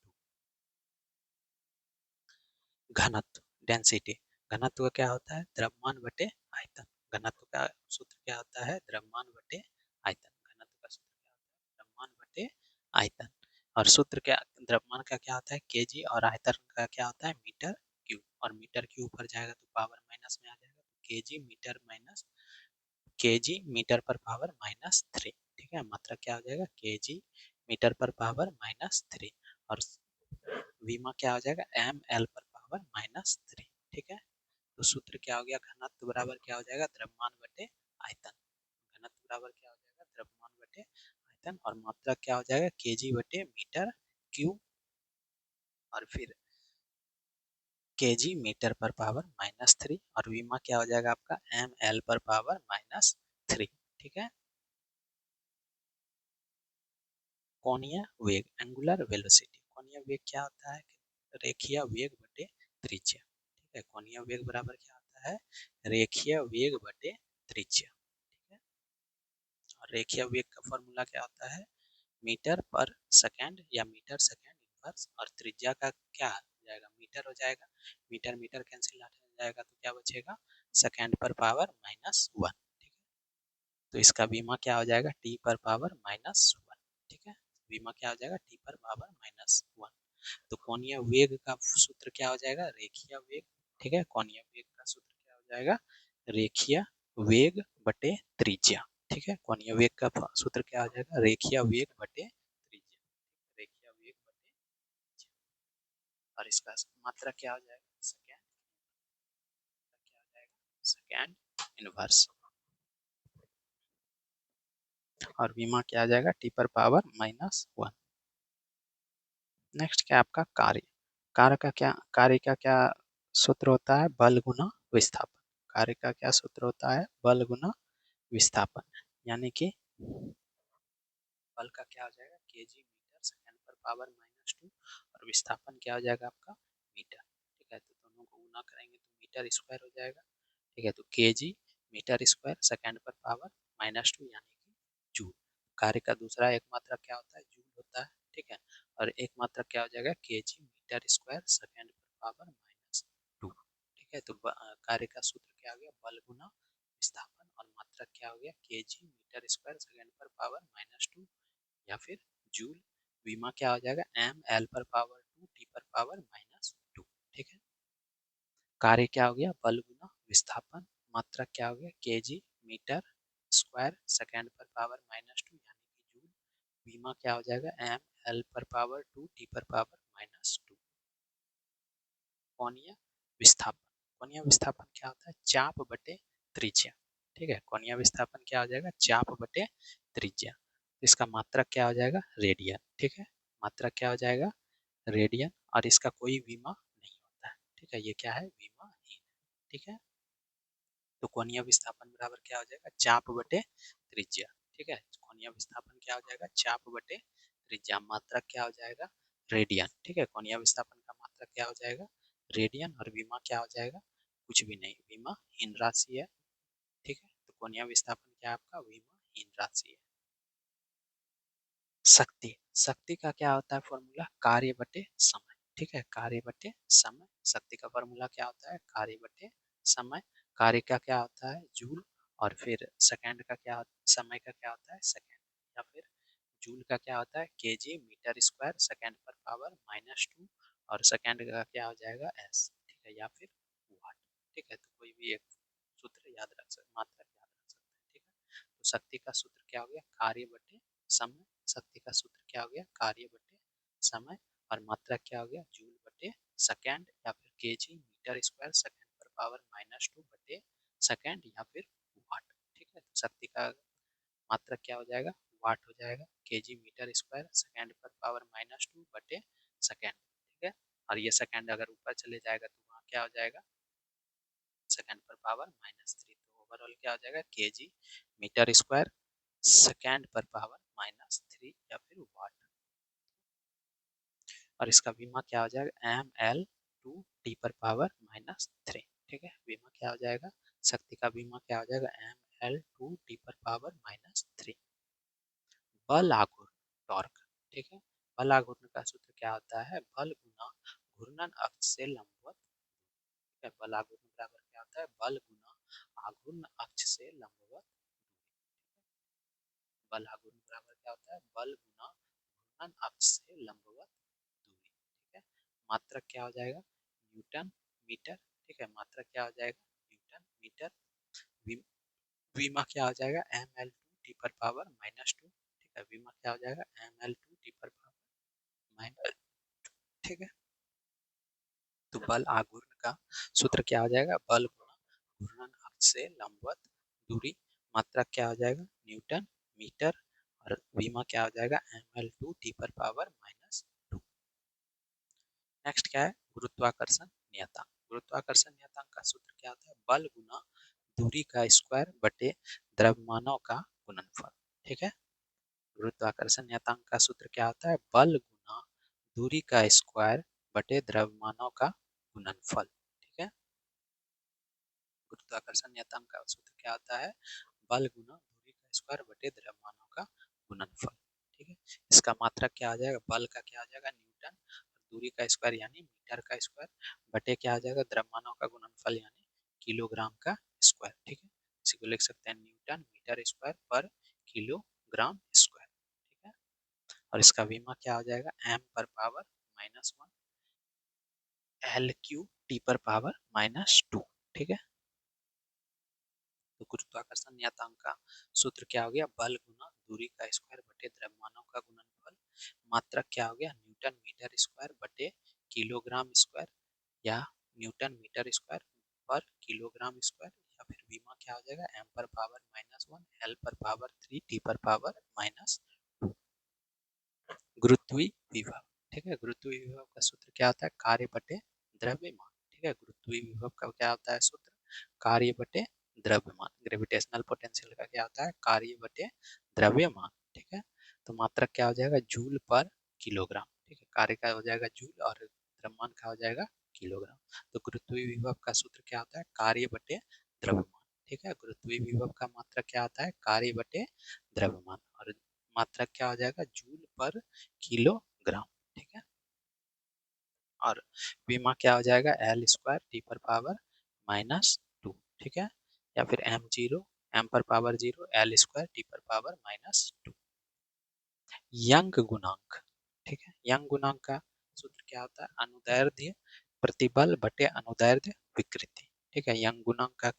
घनत्व डेंसिटी, घनत्व का क्या होता है द्रव्यमान बटे आयतन, घनत्व का सूत्र क्या होता है द्रव्यमान बटे आयतन, घनत्व का सूत्र क्या होता है द्रव्यमान बटे आयतन, और सूत्र क्या द्रव्यमान का क्या होता है केजी और आयतन का क्या होता है मीटर क्यूब, और मीटर क्यूब ऊपर जाएगा तो पावर माइनस में आ जाएगा, तो KG metre minus KG metre पर पावर -3। ठीक है, मात्रा क्या हो जाएगा केजी मीटर पर पावर -3, और बीमा क्या हो जाएगा एम एल पर पावर -3। ठीक है, तो सूत्र क्या हो गया घनत्व बराबर क्या हो जाएगा द्रव्यमान बटे आयतन, घनत्व बराबर क्या हो जाएगा द्रव्यमान बटे आयतन, और मात्रा क्या हो जाएगा केजी बटे मीटर क्यूब, और फिर केजी मीटर पर पावर -3, और बीमा क्या हो जाएगा आपका एम एल पर पावर -3। ठीक है, कोणीय वेग एंगुलर वेलोसिटी, कोणीय वेग क्या होता है रेखीय वेग बटे त्रिज्या। ठीक है, कोणीय वेग बराबर क्या होता है रेखीय वेग बटे त्रिज्या। ठीक है, और रेखीय वेग का फॉर्मूला क्या होता है मीटर पर सेकंड या मीटर सेकंड इनवर्स, और त्रिज्या का क्या हो जाएगा मीटर हो जाएगा, मीटर मीटर कैंसिल हो जाएगा तो क्या बचेगा सेकंड पर पावर -1। ठीक है, तो इसका बीमा क्या हो जाएगा टी पर पावर -1। ठीक है, बीमा क्या हो जाएगा टी पर पावर -1। तो कोणीय वेग का सूत्र क्या हो जाएगा रेखीय वेग। ठीक है, कोणीय वेग का सूत्र क्या हो जाएगा रेखीय वेग बटे त्रिज्या। ठीक है, कोणीय वेग का सूत्र क्या हो जाएगा रेखीय वेग बटे त्रिज्या, रेखीय वेग बटे त्रिज्या, और इसका मात्रा क्या हो जाएगा सेकेंड, क्या हो जाएगा सेकेंड इनवर्स, और बीमा क्या आ जाएगा टी पर पावर -1। नेक्स्ट क्या आपका कार्य, कार्य का क्या सूत्र होता है? बल गुना विस्थापन। कार्य का क्या सूत्र होता है? बल गुना विस्थापन। यानी कि बल का क्या हो जाएगा? केजी मीटर सेकेंड पर पावर -2 और विस्थापन क्या हो जाएगा आपका? मीटर। ठीक है, तो दोनों को गुना करेंगे तो मीटर स्क्वायर हो जाएगा। ठीक है, तो केजी मीटर स्क्वायर सेकेंड पर पावर -2 यानी कि जूल। कार्य का दूसरा एक मात्रक क्या होता है? जूल होता है। ठीक है, और एक मात्रक क्या हो जाएगा? केजी मीटर स्क्वायर सेकेंड पर पावर -2। ठीक है, तो कार्य का सूत्र क्या हो गया? बल गुना विस्थापन, और मात्रक क्या हो गया? केजी मीटर स्क्वायर सेकेंड पर पावर -2 या फिर जूल। विमा क्या हो जाएगा? एम एल पर पावर 2 टी पर पावर -2। ठीक है, कार्य क्या हो गया? बल गुना विस्थापन। मात्रक क्या हो गया? केजी मीटर स्क्वायर सेकेंड पर पावर -2 यानी कि जूल। विमा क्या हो जाएगा? एम एल पर पावर 2 टी पर पावर -2। कोणीय विस्थापन। कोणीय विस्थापन क्या होता है? चाप बटे त्रिज्या। ठीक है, कोणीय विस्थापन क्या हो जाएगा? चाप बटे त्रिज्या। इसका मात्रक क्या हो जाएगा? रेडियन। ठीक है, मात्रक क्या हो जाएगा? रेडियन, और इसका कोई विमा नहीं होता है। ठीक है, ये क्या है? विमाहीन। ठीक है, तो कोणीय विस्थापन बराबर क्या हो जाएगा? चाप बटे त्रिज्या। ठीक है, कोणीय विस्थापन क्या हो जाएगा? चाप बटे त्रिज्या। मात्रक क्या हो जाएगा? रेडियन। ठीक है, कोणीय विस्थापन का मात्रक क्या हो जाएगा? रेडियन, और विमा क्या हो जाएगा? कुछ भी नहीं, विमाहीन राशि है। ठीक है, तो कोणीय विस्थापन क्या है आपका? विमाहीन राशि है। शक्ति। शक्ति का क्या होता है फॉर्मूला? कार्य बटे समय। ठीक है, कार्य बटे समय। शक्ति का फॉर्मूला क्या होता है? कार्य बटे समय। कार्य का क्या होता है? जूल, और फिर सेकंड का क्या, समय का क्या होता है? सेकंड। या फिर जूल का क्या होता है? केजी मीटर स्क्वायर सेकंड पर पावर -2, और सेकंड का क्या हो जाएगा? एस। ठीक है, या फिर वाट। ठीक है, तो कोई भी एक सूत्र याद रख सकते, मात्रक याद रख सकते हैं। ठीक है, तो शक्ति का सूत्र क्या हो गया? कार्य बटे समय। शक्ति का सूत्र क्या हो गया? कार्य बटे समय, और मात्रक क्या हो गया? जूल बटे सेकंड, या फिर केजी मीटर स्क्वायर सेकंड पर पावर -2 बटे सेकंड, या फिर वाट। ठीक है, तो शक्ति का मात्रक क्या हो जाएगा? वाट हो जाएगा। केजी मीटर स्क्वायर सेकंड पर पावर -2 बटे सेकंड। ठीक है, और ये सेकंड अगर ऊपर चले जाएगा तो वहाँ क्या हो जाएगा? सेकंड पर पावर -3। तो ओवरऑल क्या हो जाएगा? केजी मीटर स्क्वायर सेकंड पर पावर -3 या फिर वाट। और इसका बीमा क्या हो जाएगा? एम एल 2 टी पर पावर -3। ठीक है, बीमा क्या हो जाएगा? शक्ति का बीमा क्या हो जाएगा? एम एल 2 टी पर पावर -3। बल आघूर्ण टॉर्क। ठीक है, बल आघूर्ण का सूत्र क्या होता है? बल गुना घूर्णन अक्ष से लंबवत। ठीक है, बल आघूर्ण बराबर क्या होता है? बल गुना आघूर्ण अक्ष से लंबवत। बल आघूर्ण बराबर क्या होता है? बल गुना घूर्णन अक्ष से लंबवत दूरी। ठीक है, मात्रक क्या हो जाएगा? Newton metre. ठीक है, मात्रक क्या हो जाएगा? Newton metre. विमा क्या हो जाएगा? एम एल 2 टी पर पावर -2। ठीक है, विमा क्या हो जाएगा? एम एल 2 टी पर पावर -। ठीक है, तो बल आघूर्ण का सूत्र क्या हो जाएगा? बल गुना घूर्णन अक्ष से लंबवत दूरी। मात्रक क्या हो जाएगा? न्यूटन मीटर, और विमा क्या हो जाएगा? एम एल 2 टी पर पावर -2। नेक्स्ट क्या है? गुरुत्वाकर्षण नियतांक। गुरुत्वाकर्षण नियतांक का सूत्र क्या होता है? बल गुना दूरी का स्क्वायर बटे द्रव्यमानों का गुणनफल। ठीक है, गुरुत्वाकर्षण नियतांक का सूत्र क्या होता है? बल गुना दूरी का स्क्वायर बटे द्रव्यमानों का गुणनफल। ठीक है, गुरुत्वाकर्षण नियतांक का सूत्र क्या होता है? बल गुना दूरी का स्क्वायर बटे द्रव्यमानों का गुणनफल। ठीक है, इसका मात्रक क्या आ जाएगा? बल का क्या आ जाएगा? न्यूटन, दूरी का स्क्वायर यानी मीटर का स्क्वायर, बटे क्या आ जाएगा? द्रव्यमानों का गुणनफल यानी किलोग्राम का स्क्वायर। ठीक है, इसी को लिख सकते हैं न्यूटन मीटर स्क्वायर पर किलोग्राम स्क्वायर। ठीक है, और इसका विमा क्या हो जाएगा? एम पर पावर -1 एल क्यू टी पर पावर -2। ठीक है, तो गुरुत्वाकर्षण नियतांक का सूत्र क्या हो गया? बल गुना दूरी का स्क्वायर बटे द्रव्यमानों का गुणनफल। मात्रक क्या हो गया? न्यूटन मीटर स्क्वायर बटे किलोग्राम स्क्वायर, या न्यूटन मीटर स्क्वायर पर किलोग्राम स्क्वायर, या फिर विमा क्या हो जाएगा? एम पर पावर -1 एल पर पावर 3 टी पर पावर -2। गुरुत्वीय विभव। ठीक है। गुरुत्वीय विभव का सूत्र क्या होता है, कार्य बटे द्रव्यमान। ठीक है, गुरुत्वीय विभव का क्या होता है सूत्र, कार्य बटे द्रव्यमान। ग्रेविटेशनल पोटेंशियल का क्या होता है, कार्य बटे द्रव्यमान। ठीक है, तो मात्रक क्या हो जाएगा, जूल पर किलोग्राम। ठीक है, कार्य का हो जाएगा जूल और द्रव्यमान का हो जाएगा किलोग्राम। तो गुरुत्वीय विभव का सूत्र क्या होता है, कार्य बटे द्रव्यमान। ठीक है, गुरुत्वीय विभव का मात्रक क्या होता है, कार्य बटे द्रव्यमान, और मात्रक क्या हो जाएगा, जूल पर किलोग्राम। ठीक है, और बीमा क्या हो जाएगा, एल स्क्वायर टी पर पावर -2। ठीक है, या फिर एम पर पावर 0 एल स्क्वायर टी पर पावर -2। यंग गुणांक। ठीक है, यंग गुणांक का सूत्र क्या होता है, अनुदैर्ध्य प्रतिबल बटे अनुदैर्ध्य विकृति। ठीक है, यंग गुणांक का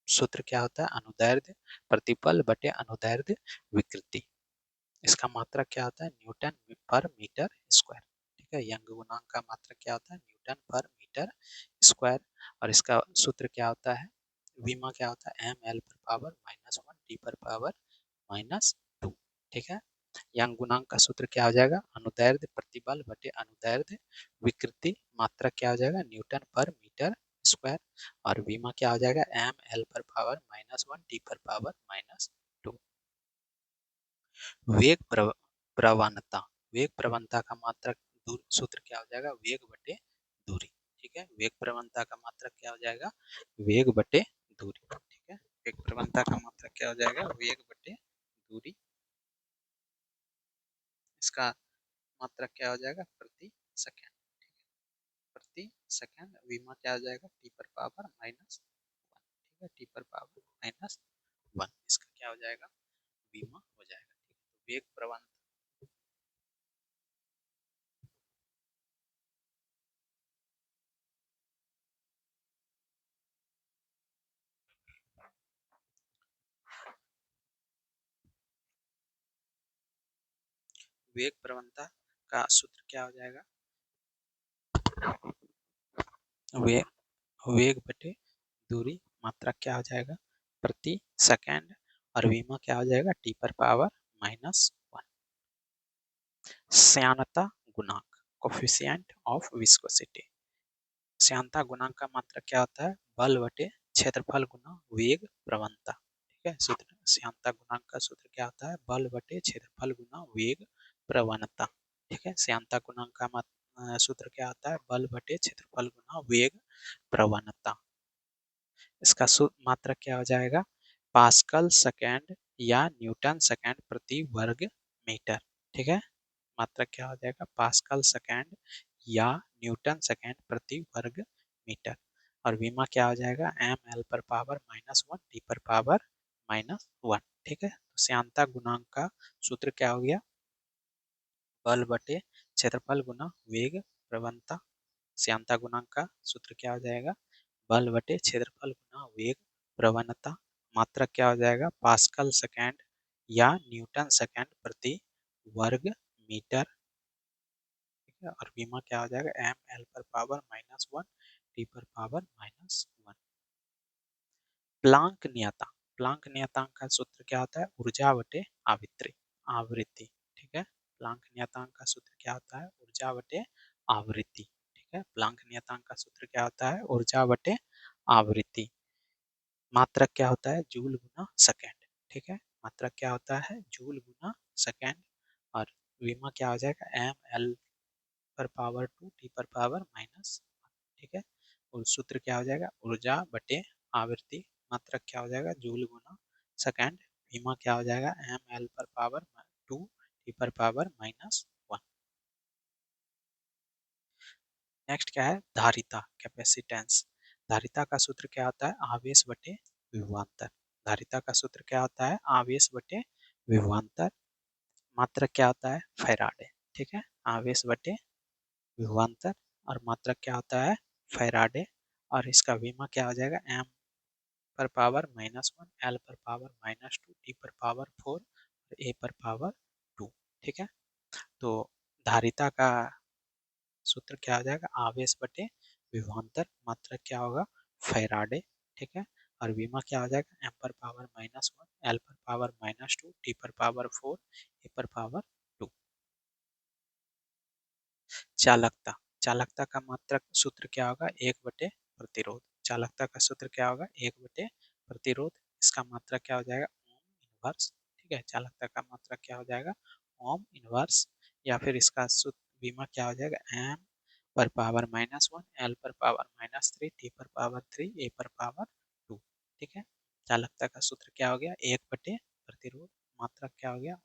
सूत्र क्या होता है, अनुदैर्ध्य प्रतिबल बटे अनुदैर्ध्य विकृति। इसका मात्रक क्या होता है, न्यूटन पर मीटर स्क्वायर। ठीक है, यंग गुणांक का मात्रक क्या होता है, न्यूटन पर मीटर स्क्वायर, और इसका सूत्र क्या होता है, विमा क्या होता है, एम एल पर पावर -1 टी पर पावर -2। ठीक है, यंग गुणांक का सूत्र क्या हो जाएगा, अनुदैर्ध्य प्रतिबल बटे अनुदैर्ध्य विकृति, मात्रक क्या हो जाएगा, न्यूटन पर मीटर स्क्वायर, और विमा क्या हो जाएगा, एम एल पर पावर -1 टी पर पावर -2। वेग प्रवणता। वेग प्रवणता का मात्रक सूत्र क्या हो जाएगा, वेग बटे दूरी। ठीक है, वेग प्रवणता का मात्रक क्या हो जाएगा, वेग बटे दूरी। ठीक है, वेग प्रवणता का मात्रक क्या हो जाएगा, वेग बटे दूरी। इसका मात्रक क्या हो जाएगा, प्रति सेकेंड। ठीक है, प्रति सेकेंड। विमा क्या हो जाएगा, टी पर पावर -1। ठीक है, टी पर पावर -1, इसका क्या हो जाएगा, विमा हो जाएगा। ठीक है, तो वेग प्रवणता, वेग प्रवणता का सूत्र क्या हो जाएगा, वे वेग बटे दूरी, मात्रक क्या हो जाएगा, प्रति सेकेंड, और विमा क्या हो जाएगा, टी पर पावर -1। श्यानता गुणांक, कोफिशिएंट ऑफ विस्कोसिटी। श्यानता गुणांक का मात्रक क्या होता है, बल बटे क्षेत्रफल गुना वेग प्रवणता। ठीक है, सूत्र श्यानता गुणांक का सूत्र क्या होता है, बल बटे क्षेत्रफल गुना वेग प्रवणता। ठीक है, श्यानता गुणांक का सूत्र क्या होता है, बल बटे क्षेत्रफल गुना वेग प्रवणता। इसका मात्रक क्या हो जाएगा, पास्कल सेकेंड या न्यूटन सेकेंड प्रति वर्ग मीटर। ठीक है, मात्रक क्या हो जाएगा, पास्कल सेकेंड या न्यूटन सेकेंड प्रति वर्ग मीटर, और विमा क्या हो जाएगा, एम एल पर पावर -1 टी पर पावर -1। ठीक है, तो श्यानता गुणांक का सूत्र क्या हो गया, बल बटे क्षेत्रफल गुना वेग प्रवणता। श्यानता गुणांक का सूत्र क्या हो जाएगा, बल बटे क्षेत्रफल गुना वेग प्रवणता, मात्रक क्या हो जाएगा, पास्कल सेकेंड या न्यूटन सेकेंड प्रति वर्ग मीटर। ठीक है, और विमा क्या हो जाएगा, एम एल पर पावर -1 टी पर पावर -1। प्लांक नियतांक, प्लांक नियतांक का सूत्र क्या होता है, ऊर्जा बटे आवृत्ति आवृत्ति। ठीक है, प्लांक नियतांक का सूत्र क्या होता है, ऊर्जा बटे आवृत्ति। ठीक है, प्लांक नियतांक का सूत्र क्या होता है, ऊर्जा बटे आवृत्ति, मात्रक क्या होता है, जूल गुना सेकेंड। ठीक है, मात्रक क्या होता है, जूल गुना सेकेंड, और विमा क्या हो जाएगा, एम एल पर पावर 2 टी पर पावर -1। ठीक है, और सूत्र क्या हो जाएगा, ऊर्जा बटे आवृत्ति, मात्रक क्या हो जाएगा, जूल गुना सेकेंड, विमा क्या हो जाएगा, एम एल पर पावर 2 टी पर पावर -1। नेक्स्ट क्या है, धारिता कैपेसिटेंस। धारिता का सूत्र क्या होता है, आवेश बटे विभवांतर। धारिता का सूत्र क्या होता है, आवेश बटे विभवांतर, मात्रक क्या होता है, फैराडे। ठीक है, आवेश बटे विभवांतर, और मात्रक क्या होता है, फैराडे, और इसका विमा क्या हो जाएगा, एम पर पावर -1 एल पर पावर -2 टी पर पावर 4 और ए पर पावर 2। ठीक है, तो धारिता का सूत्र क्या हो जाएगा, आवेश बटे विभवांतर, मात्रक क्या होगा, फैराडे। ठीक है, और विमा क्या हो जाएगा, एम पर पावर -1 एल पर पावर -2 टी पर पावर 4 ए पर पावर 2। चालकता, चालकता का मात्रक सूत्र क्या होगा, एक बटे प्रतिरोध। चालकता का सूत्र क्या होगा, एक बटे प्रतिरोध। इसका मात्रक क्या हो जाएगा, ओम इनवर्स। ठीक है, चालकता का मात्रक क्या हो जाएगा, ओम इनवर्स। या फिर इसका सूत्र बीमा क्या हो जाएगा, एम पर पावर -1, एल पर पावर -3, टी पर पावर 3, ए पर पावर 2। ठीक है, चालकता का सूत्र क्या हो गया, एक बटे प्रतिरोध। मात्रक क्या हो गया,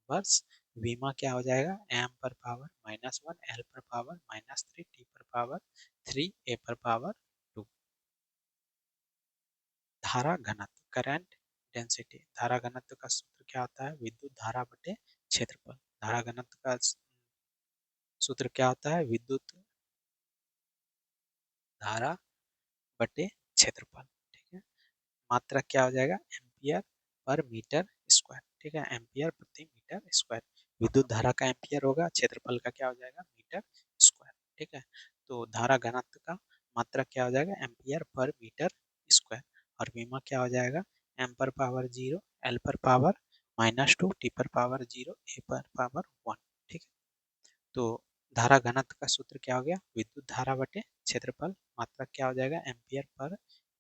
वर्ष। बीमा क्या हो जाएगा, एम पर पावर -1, एल पर पावर -3, टी पर पावर 3, ए पर पावर 2। धारा घनत्व, करंट डेंसिटी। धारा घनत्व का सूत्र क्या होता है, विद्युत धारा बटे क्षेत्रफल। धारा घनत्व का सूत्र क्या होता है, विद्युत धारा बटे क्षेत्रफल। ठीक है, मात्रक क्या हो जाएगा, एम्पियर पर मीटर स्क्वायर। ठीक है, एम्पियर प्रति मीटर स्क्वायर। विद्युत धारा का एम्पियर होगा, क्षेत्रफल का क्या हो जाएगा, मीटर स्क्वायर। ठीक है, तो धारा घनत्व का मात्रक क्या हो जाएगा, एम्पियर पर मीटर स्क्वायर। और बीमा क्या हो जाएगा, एम पर पावर 0, एल पर पावर -2, टी पर पावर 0, ए पर पावर 1। ठीक है, तो धारा घनत्व का सूत्र क्या हो गया, विद्युत धारा बटे क्षेत्रफल। मात्रक क्या हो जाएगा, एम्पियर पर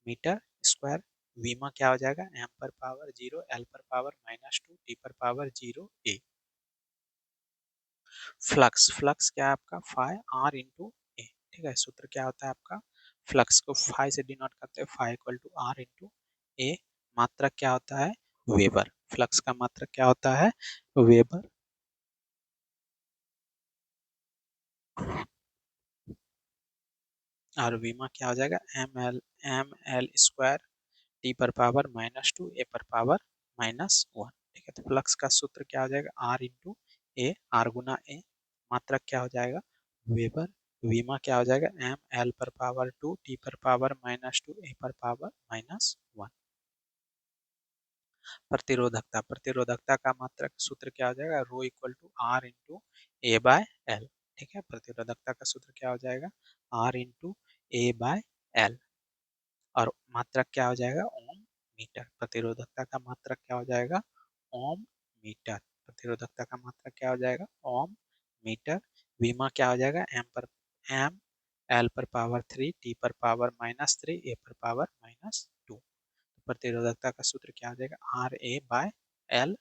मीटर स्क्वायर। बीमा क्या हो जाएगा, एम पर पावर 0, एल पर पावर -2, टी पर पावर 0, ए। फ्लक्स, फ्लक्स क्या है आपका, फाई आर इंटू ए। ठीक है, सूत्र क्या होता है आपका, फ्लक्स को फाई से डिनोट करते हैं, phi equal to R into A. मात्रक क्या होता है, वेबर। फ्लक्स का मात्रक क्या होता है, वेबर। और बीमा क्या हो जाएगा, एम एल स्क्वायर, टी पर पावर -2, ए पर पावर -1। ठीक है, तो फ्लक्स का सूत्र क्या हो जाएगा, आर इंटू ए, आर गुना ए। मात्रक क्या हो जाएगा, वेबर। बीमा क्या हो जाएगा, एम एल पर पावर 2, टी पर पावर -2, ए पर पावर -1। प्रतिरोधकता, प्रतिरोधकता का मात्रक सूत्र क्या हो जाएगा, rho equal to R into A by L. ठीक है, प्रतिरोधकता का सूत्र क्या हो जाएगा, R into A by L. और मात्रक क्या हो जाएगा, ओम मीटर। प्रतिरोधकता का मात्रक क्या हो जाएगा, ओम मीटर। प्रतिरोधकता का मात्रक क्या हो जाएगा, ओम मीटर। बीमा क्या हो जाएगा, एम एल पर पावर 3, टी पर पावर -3, ए पर पावर -2। प्रतिरोधकता का सूत्र क्या हो जाएगा, आर ए बाय एल।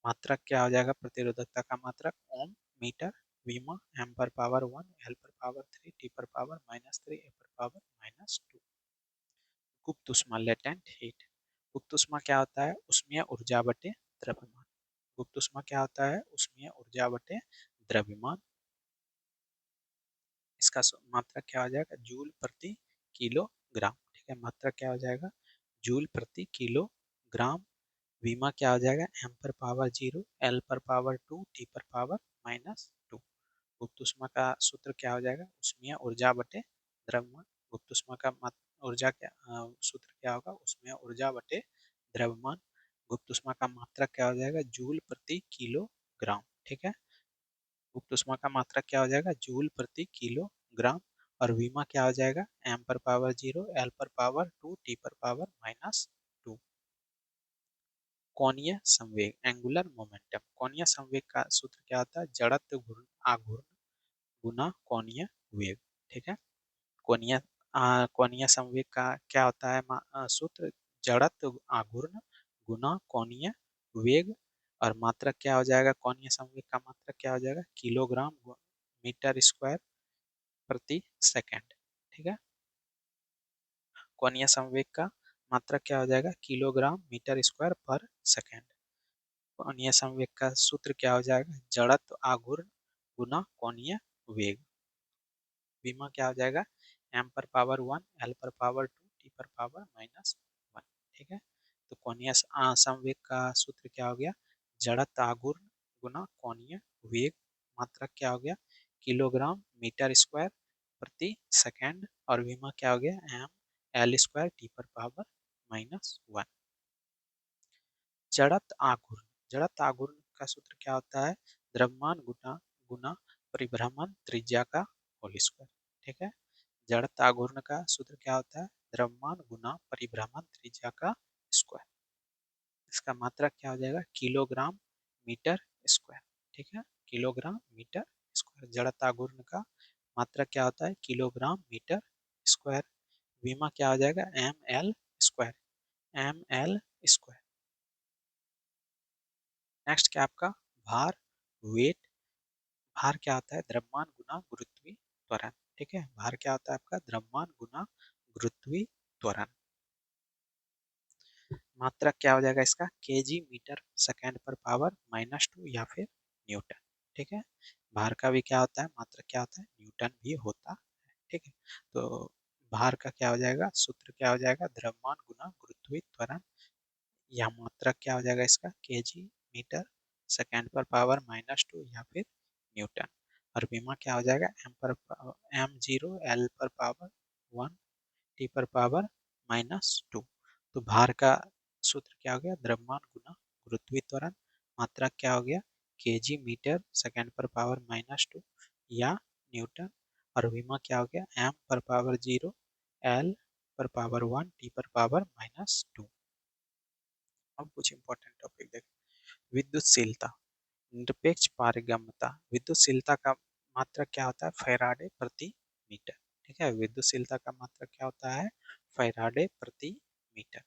मात्रक क्या हो जाएगा, प्रतिरोधकता का मात्रक ओम मीटर। बीमा एम पर पावर 1, एल पर पावर 3, टी पर पावर -3, ए पर पावर -2। गुप्त ऊष्मा, लेटेंट हीट। गुप्त ऊष्मा क्या होता है, उष्मीय ऊर्जा बटे द्रव्यमान। गुप्त ऊष्मा क्या होता है, उष्मीय ऊर्जा बटे द्रव्यमान। इसका मात्रक क्या हो जाएगा, जूल प्रति किलोग्राम। ठीक है, मात्रक क्या हो जाएगा, जूल प्रति किलोग्राम। बीमा क्या हो जाएगा, एम पर पावर 0, एल पर पावर 2, टी पर पावर -2। गुप्त ऊष्मा का सूत्र क्या हो जाएगा, उष्मीय ऊर्जा बटे द्रव्यमान। गुप्त ऊष्मा का ऊर्जा क्या, सूत्र क्या होगा, उष्मीय ऊर्जा बटे द्रव्यमान। गुप्त ऊष्मा का मात्रक क्या हो जाएगा, जूल प्रति किलोग्राम। ठीक है, गुप्त ऊष्मा का मात्रक क्या हो जाएगा, जूल प्रति किलोग्राम। और बीमा क्या हो जाएगा, एम पर पावर 0, एल पर पावर 2, टी पर पावर -2। कोणीय संवेग, एंगुलर मोमेंटम। कोणीय संवेग का सूत्र क्या होता है, जड़त्व घूर्ण आघूर्ण गुना कोणीय वेग। ठीक है, कोणीय कोणीय संवेग का क्या होता है, सूत्र जड़त्व आघूर्ण गुना कोणीय वेग। और मात्रक क्या हो जाएगा, कोणीय संवेग का मात्रक क्या हो जाएगा, किलोग्राम मीटर स्क्वायर प्रति सेकंड। ठीक है, कोणीय संवेग का मात्रक क्या हो जाएगा, किलोग्राम मीटर स्क्वायर पर सेकंड। कोणीय संवेग का सूत्र क्या हो जाएगा, जड़त्व आघूर्ण गुना कोणीय वेग। बीमा क्या हो जाएगा, एम पर पावर 1, एल पर पावर 2, टी पर पावर -1। ठीक है, तो कोणीय संवेग का सूत्र क्या हो गया, जड़त्व आघूर्ण गुना कोणीय वेग। मात्रक क्या हो गया, किलोग्राम मीटर स्क्वायर प्रति सेकंड। और बीमा क्या हो गया, एम एल स्क्वायर टी पर पावर -1। जड़त्व आघूर्ण, जड़त्व आघूर्ण का सूत्र क्या होता है, द्रव्यमान गुना गुना परिभ्रमण त्रिज्या का होल स्क्वायर। ठीक है, जड़त्व आघूर्ण का सूत्र क्या होता है, द्रव्यमान गुना परिभ्रमण त्रिज्या का स्क्वायर। इसका मात्रक क्या हो जाएगा, किलोग्राम मीटर स्क्वायर। ठीक है, किलोग्राम मीटर स्क्वायर। जड़ता गुण का मात्रक क्या होता है? Kilogram metre square. विमा क्या हो जाएगा? M L square, M L square. Next क्या आपका? भार, वेट। भार क्या होता है? द्रव्यमान गुना गुरुत्वीय त्वरण। ठीक है, भार क्या होता है आपका? द्रव्यमान गुना गुरुत्वीय त्वरण। मात्रक क्या हो जाएगा इसका? केजी मीटर सेकेंड पर पावर -2 या फिर न्यूटन। ठीक है, भार का भी क्या होता है? मात्रक क्या होता है? न्यूटन भी होता है। ठीक है, तो भार का क्या हो जाएगा? सूत्र क्या हो जाएगा? द्रव्यमान गुना गुरुत्वीय त्वरण। यह मात्रक क्या हो जाएगा इसका? केजी मीटर सेकेंड पर पावर -2 या फिर न्यूटन। और विमा क्या हो जाएगा? m0 l पर पावर 1 t पर पावर -2। तो भार का सूत्र क्या हो गया? द्रव्यमान गुना गुरुत्वीय त्वरण। मात्रक क्या हो गया? केजी मीटर सेकेंड पर पावर -2 या न्यूटन। और विमा क्या हो गया? m पर पावर 0 l पर पावर 1 t पर पावर -2। अब कुछ इंपॉर्टेंट टॉपिक देखें। विद्युतशीलता, निरपेक्ष पारगम्यता। विद्युतशीलता का मात्रक क्या होता है? फैराडे प्रति मीटर। ठीक है, विद्युतशीलता का मात्रक क्या होता है? फैराडे प्रति मीटर।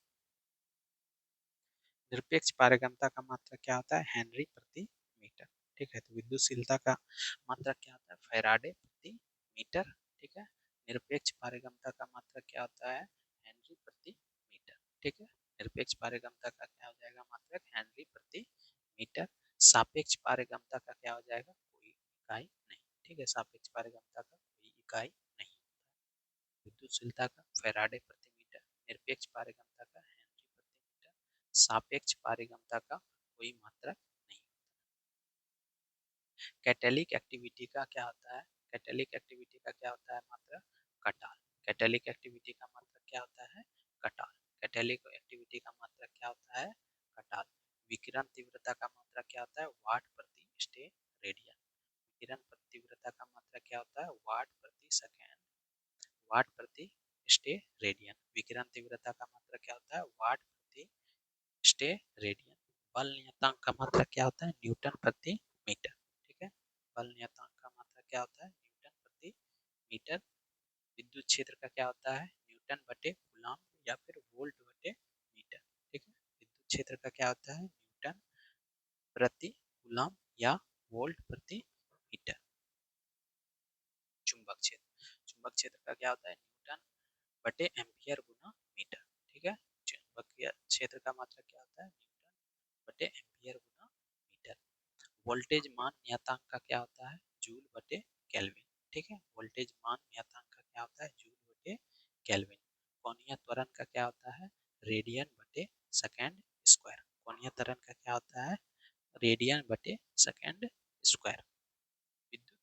निरपेक्ष पारगम्यता का मात्रक क्या होता है? हेनरी प्रति मीटर। ठीक है, तो विद्युतशीलता का मात्रक क्या होता है? फैराडे प्रति मीटर। ठीक है, निरपेक्ष पारगम्यता का मात्रक क्या होता है? हेनरी प्रति मीटर। ठीक है, निरपेक्ष पारगम्यता का क्या हो जाएगा? मात्रक हेनरी प्रति मीटर। सापेक्ष पारगम्यता का क्या हो जाएगा? कोई इकाई नहीं। ठीक है, सापेक्ष पारगम्यता का कोई इकाई नहीं। विद्युतशीलता का फैराडे प्रति मीटर, निरपेक्ष पारगम्यता का हेनरी प्रति मीटर, सापेक्ष पारगम्यता का कोई मात्रक नहीं। कैटेलिक एक्टिविटी का क्या होता है? कैटेलिक एक्टिविटी का क्या होता है? मात्रक कटाल। कैटेलिक एक्टिविटी का मात्रक क्या होता है? कटाल। कैटेलिक एक्टिविटी का मात्रक क्या होता है? कटाल। विकिरण तीव्रता का मात्रक क्या होता है? वाट प्रति स्टे रेडियन। विकिरण तीव्रता का मात्रक क्या होता है? वाट प्रति सेकेंड, वाट प्रति स्टे रेडियन। विकिरण तीव्रता का मात्रक क्या होता है? वाट प्रति स्टे रेडियन। बल नियतांक का मात्रक क्या होता है? न्यूटन प्रति मीटर। ठीक है, बल नियतांक का मात्रक क्या होता है? न्यूटन प्रति मीटर। विद्युत क्षेत्र का क्या होता है? न्यूटन बटे कूलम्ब या फिर वोल्ट बटे मीटर। ठीक है, विद्युत क्षेत्र का क्या होता है? न्यूटन प्रति कूलम्ब या वोल्ट प्रति मीटर। चुंबक क्षेत्र, चुंबक क्षेत्र का क्या होता है? न्यूटन बटे एम्पियर गुना मीटर। ठीक है, चुंबकीय क्षेत्र का मात्रक क्या होता है? न्यूटन बटे एम्पियर गुना मीटर। वोल्टेज मान नियतांक का क्या होता है? जूल बटे केल्विन। ठीक है, वोल्टेज मान नियतांक का क्या होता है? जूल बटे केल्विन। कोणीय त्वरण का क्या होता है? रेडियन बटे सेकेंड स्क्वायर। कोणीय त्वरण का क्या होता है? रेडियन बटे सेकेंड स्क्वायर। विद्युत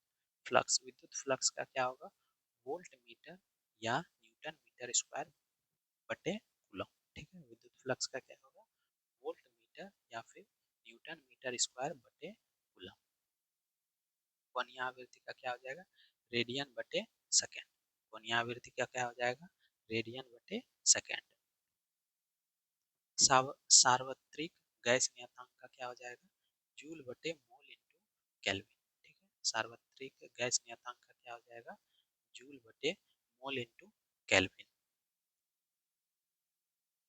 फ्लक्स, विद्युत फ्लक्स का क्या होगा? वोल्ट मीटर या न्यूटन मीटर स्क्वायर बटे कूलम। ठीक है, विद्युत फ्लक्स का क्या होगा? वोल्ट मीटर या फिर न्यूटन मीटर स्क्वायर बटे कूलम। कोणीय आवृत्ति का क्या हो जाएगा? रेडियन बटे सेकेंड। कोणीय आवृत्ति का क्या हो जाएगा? रेडियन बटे सेकेंड। सार्वत्रिक गैस नियतांक का क्या हो जाएगा? जूल बटे मोल इंटू केल्विन। ठीक है, सार्वत्रिक गैस नियतांक का क्या हो जाएगा? जूल बटे मोल इंटू केल्विन।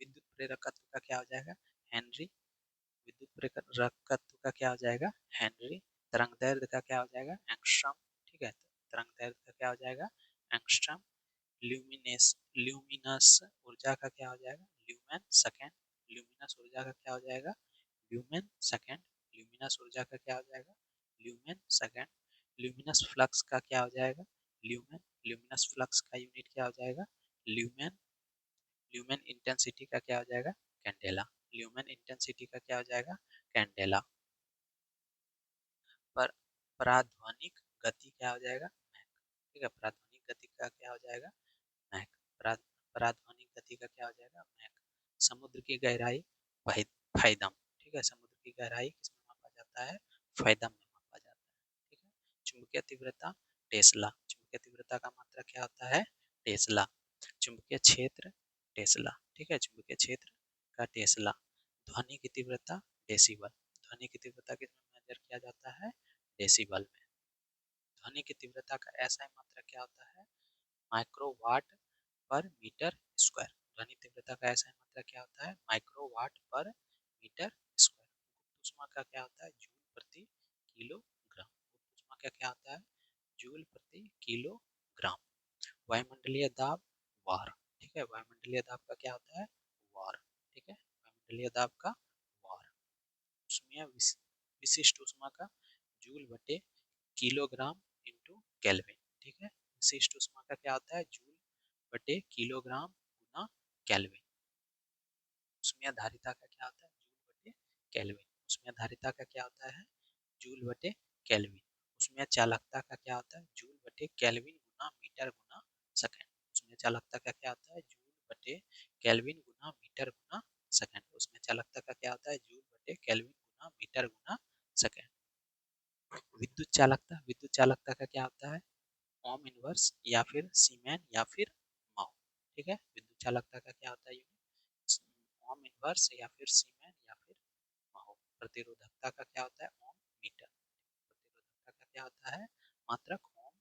विद्युत प्रेरकत्व का क्या हो जाएगा? हेनरी। विद्युत प्रेरकत्व का क्या हो जाएगा? हेनरी। तरंग दैर्ध्य का क्या हो जाएगा? एंगस्ट्रॉम। ठीक है, तरंग दैर्ध्य का क्या हो जाएगा? एंगस्ट्रॉम। ल्यूमिनस ऊर्जा का क्या हो जाएगा? Lumen second. ल्यूमिनस ऊर्जा का क्या हो जाएगा? Lumen second. ल्यूमिनस ऊर्जा का क्या हो जाएगा? Lumen second. ल्यूमिनस फ्लक्स का क्या हो जाएगा? ल्यूमेन। ल्यूमिनस फ्लक्स का यूनिट क्या हो जाएगा? ल्यूमेन। ल्यूमेन इंटेंसिटी का क्या हो जाएगा? कैंडेला। ल्यूमेन इंटेंसिटी का क्या हो जाएगा? कैंडेला। पर पराध्वनिक गति क्या हो जाएगा? मैक। ठीक है, पराध्वनिक गति का क्या हो जाएगा? मैक। पराध्वनिक गति का क्या हो जाएगा? मैक। समुद्र की गहराई फैदम। ठीक है, समुद्र की गहराई किसमें मापा जाता है? फैदम में मापा जाता है। ठीक है, चुंबकीय तीव्रता टेस्ला। चुंबकीय तीव्रता का मात्रक क्या होता है? टेस्ला। चुंबकीय क्षेत्र टेस्ला। ठीक है, चुंबकीय क्षेत्र का टेस्ला। ध्वनि की तीव्रता डेसिबल। ध्वनि की तीव्रता किसमें मेजर किया जाता है? डेसिबल में। ध्वनि की तीव्रता का एसआई मात्रक क्या होता है? माइक्रोवाट पर मीटर स्क्वायर। ध्वनि तीव्रता का एसआई मात्रक क्या होता है? माइक्रोवाट पर मीटर स्क्वायर। गुप्त ऊष्मा का क्या होता है? जूल प्रति किलोग्राम। गुप्त ऊष्मा का क्या होता है? जूल प्रति किलोग्राम। वायुमंडलीय दाब वार। ठीक है, वायुमंडलीय दाब का क्या होता है? वार। ठीक है, वायुमंडलीय दाब का वार। ऊष्मीय विशिष्ट ऊष्मा का जूल बटे किलोग्राम इंटू केल्विन। ठीक है, विशिष्ट ऊष्मा का क्या होता है? जूल बटे किलोग्राम गुना केल्विन। ऊष्मीय धारिता का क्या होता है? जूल बटे केल्विन। ऊष्मीय धारिता का क्या होता है? जूल बटे केल्विन। ऊष्मीय चालकता का क्या होता है? जूल बटे केल्विन गुना मीटर गुना सेकंड। ऊष्मीय चालकता का क्या होता है? जूल बटे केल्विन गुना मीटर गुना सेकंड। ऊष्मीय चालकता का क्या होता है? जूल बटे केल्विन गुना मीटर गुना सेकंड। विद्युत चालकता का क्या होता है? ओम इनवर्स या फिर सीमेन या फिर माओ। ठीक है, विद्युत चालकता का क्या होता है? ओम इनवर्स या फिर सीमेन या फिर माहो। प्रतिरोधकता का क्या होता है? ओम मीटर। प्रतिरोधकता का क्या होता है? मात्रक ओम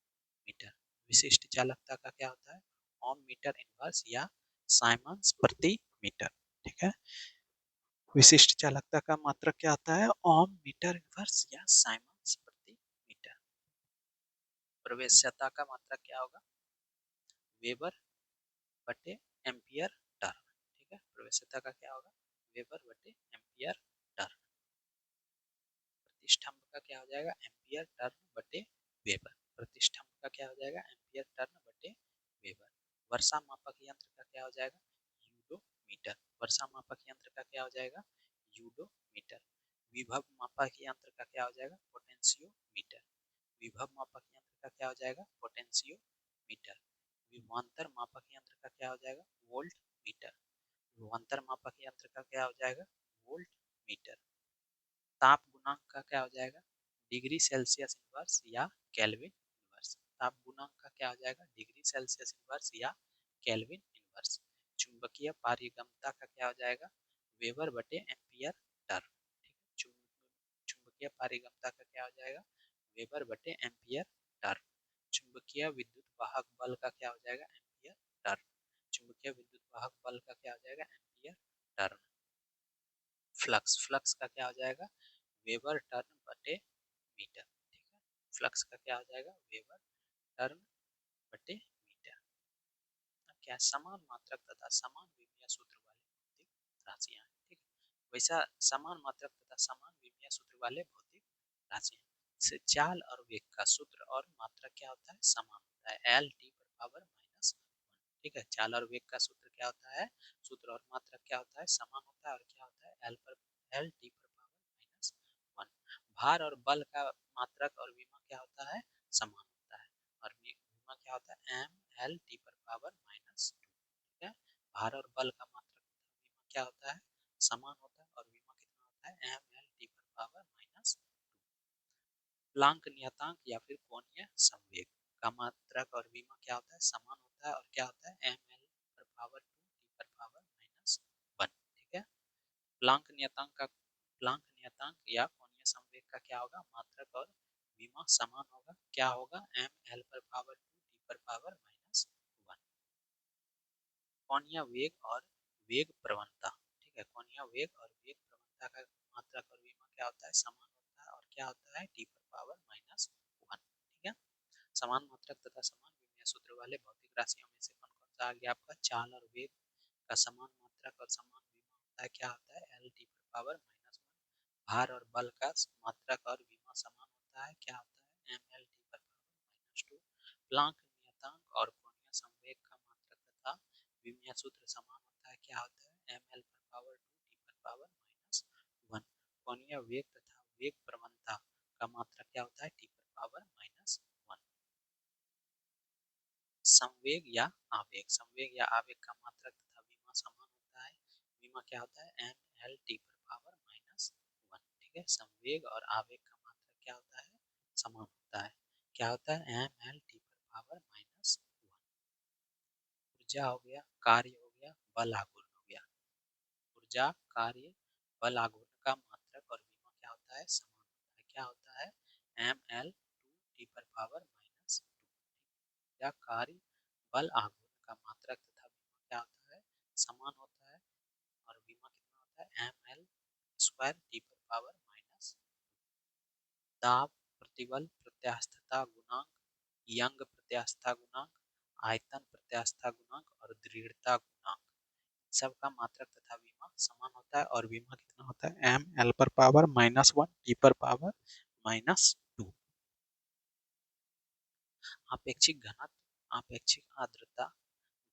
मीटर। विशिष्ट चालकता का क्या होता है? ओम मीटर इनवर्स या साइमंस प्रति मीटर। ठीक है, विशिष्ट चालकता का मात्रक क्या होता है? ओम मीटर इनवर्स या साइमंस प्रति मीटर। प्रवेश्यता का मात्रक क्या होगा? वेबर बटे एम्पियर टर्न। ठीक है, प्रवेश्यता का क्या होगा? वेबर बटे एम्पियर टर्न। प्रतिष्ठम्भ का क्या हो जाएगा? एम्पियर टर्न बटे वेबर। प्रतिष्ठम्भ का क्या हो जाएगा? एम्पियर टर्न बटे वेबर। वर्षा मापक यंत्र का क्या हो जाएगा? यूडोमीटर। वर्षा मापक यंत्र का क्या हो जाएगा? यूडोमीटर। विभव मापक यंत्र का क्या हो जाएगा? पोटेंशियोमीटर। विभव मापक यंत्र का क्या हो जाएगा? पोटेंशियोमीटर। विभवांतर मापक यंत्र का क्या हो जाएगा? Volt meter. विभवांतर मापक यंत्र का क्या हो जाएगा? Volt meter. ताप गुणांक का क्या हो जाएगा? डिग्री सेल्सियस इनवर्स या केल्विन इनवर्स। ताप गुणांक का क्या हो जाएगा? डिग्री सेल्सियस इनवर्स या केल्विन इनवर्स। चुंबकीय पारगम्यता का क्या हो जाएगा? वेबर बटे एम्पियर टर्न। ठीक है, चुंबकीय पारगम्यता का क्या हो जाएगा? वेबर बटे एम्पियर टर्न। चुंबकीय विद्युत वाहक बल का क्या हो जाएगा? Ampere turn. चुंबकीय विद्युत वाहक बल का क्या हो जाएगा? Ampere turn. फ्लक्स, फ्लक्स का क्या हो जाएगा? वेबर टर्न बटे मीटर। ठीक है, फ्लक्स का क्या हो जाएगा? वेबर टर्न बटे मीटर। क्या? समान मात्रक तथा समान विमीय सूत्र वाले भौतिक राशियां हैं। ठीक है, वैसा समान मात्रक तथा समान विमीय सूत्र वाले भौतिक राशियां। जैसे चाल और वेग का सूत्र और मात्रक क्या होता है? समान होता है, एल टी पर पावर माइनस वन। ठीक है, चाल और वेग का सूत्र क्या होता है? सूत्र और मात्रक क्या होता है? समान होता है। और क्या होता है? एल टी पर पावर माइनस वन। भार और बल का मात्रक और विमा क्या होता है? समान होता है। और विमा क्या होता है? एम एल टी पर पावर माइनस टू। ठीक है, भार और बल का मात्रक विमा क्या होता है? समान होता है। और विमा कितना होता है? एम एल टी पर पावर माइनस टू। प्लांक नियतांक या फिर कोणीय संवेग का मात्रक और विमा क्या होता है? समान होता है। और क्या होता है? एम एल पर पावर टू टी पर पावर माइनस वन। ठीक है, प्लांक नियतांक या कोणीय संवेग का क्या होगा? मात्रक और विमा समान होगा। क्या होगा? एम एल पर पावर टू टी पर पावर माइनस वन। कोणीय वेग और वेग प्रवणता। ठीक है, कोणीय वेग और वेग प्रवणता का मात्रक और विमा क्या होता है? समान होता है। और क्या होता है? टी पर पावर माइनस वन। ठीक है, समान मात्रक तथा समान विमीय सूत्र वाले भौतिक राशियों में से कौन कौन सा आ गया आपका? चाल और वेग का समान मात्रक और समान विमा होता है। क्या होता है? एल टी पर पावर माइनस वन। भार और बल का मात्रक और विमा समान होता है। क्या होता है? एम एल टी पर पावर माइनस टू। प्लांक नियतांक और कोणीय संवेग का मात्रक तथा विमीय सूत्र समान होता है। क्या होता है? एम एल पर पावर टू टी पर पावर माइनस वन। कोणीय वेग तथा वेग प्रवणता का मात्रक क्या होता है? टी पर पावर माइनस वन। संवेग या आवेग, संवेग या आवेग का मात्रक तथा विमा समान होता है। विमा क्या होता है? एम एल टी पर पावर माइनस वन। ठीक है, संवेग और आवेग का मात्रक क्या होता है? समान होता है। क्या होता है? एम एल टी पर पावर माइनस वन। ऊर्जा हो गया, कार्य हो गया, बल आघूर्ण हो गया। ऊर्जा, कार्य, बल आघूर्ण का मात्रक और विमा क्या होता है? समान होता है। क्या होता है? एम एल या कार्य बल आघूर्ण का मात्रक तथा विमा क्या होता है, समान होता है। और विमा कितना होता है, ml स्क्वायर टी पर पावर माइनस। दाब, प्रतिबल, प्रत्यास्थता गुणांक, यंग प्रत्यास्थता गुणांक, आयतन प्रत्यास्थता गुणांक और दृढ़ता गुणांक, सबका मात्रक तथा विमा समान होता है। और विमा कितना होता है, एम एल पर पावर -1 टी पर पावर -2। आपेक्षिक घनत्व, आपेक्षिक आर्द्रता,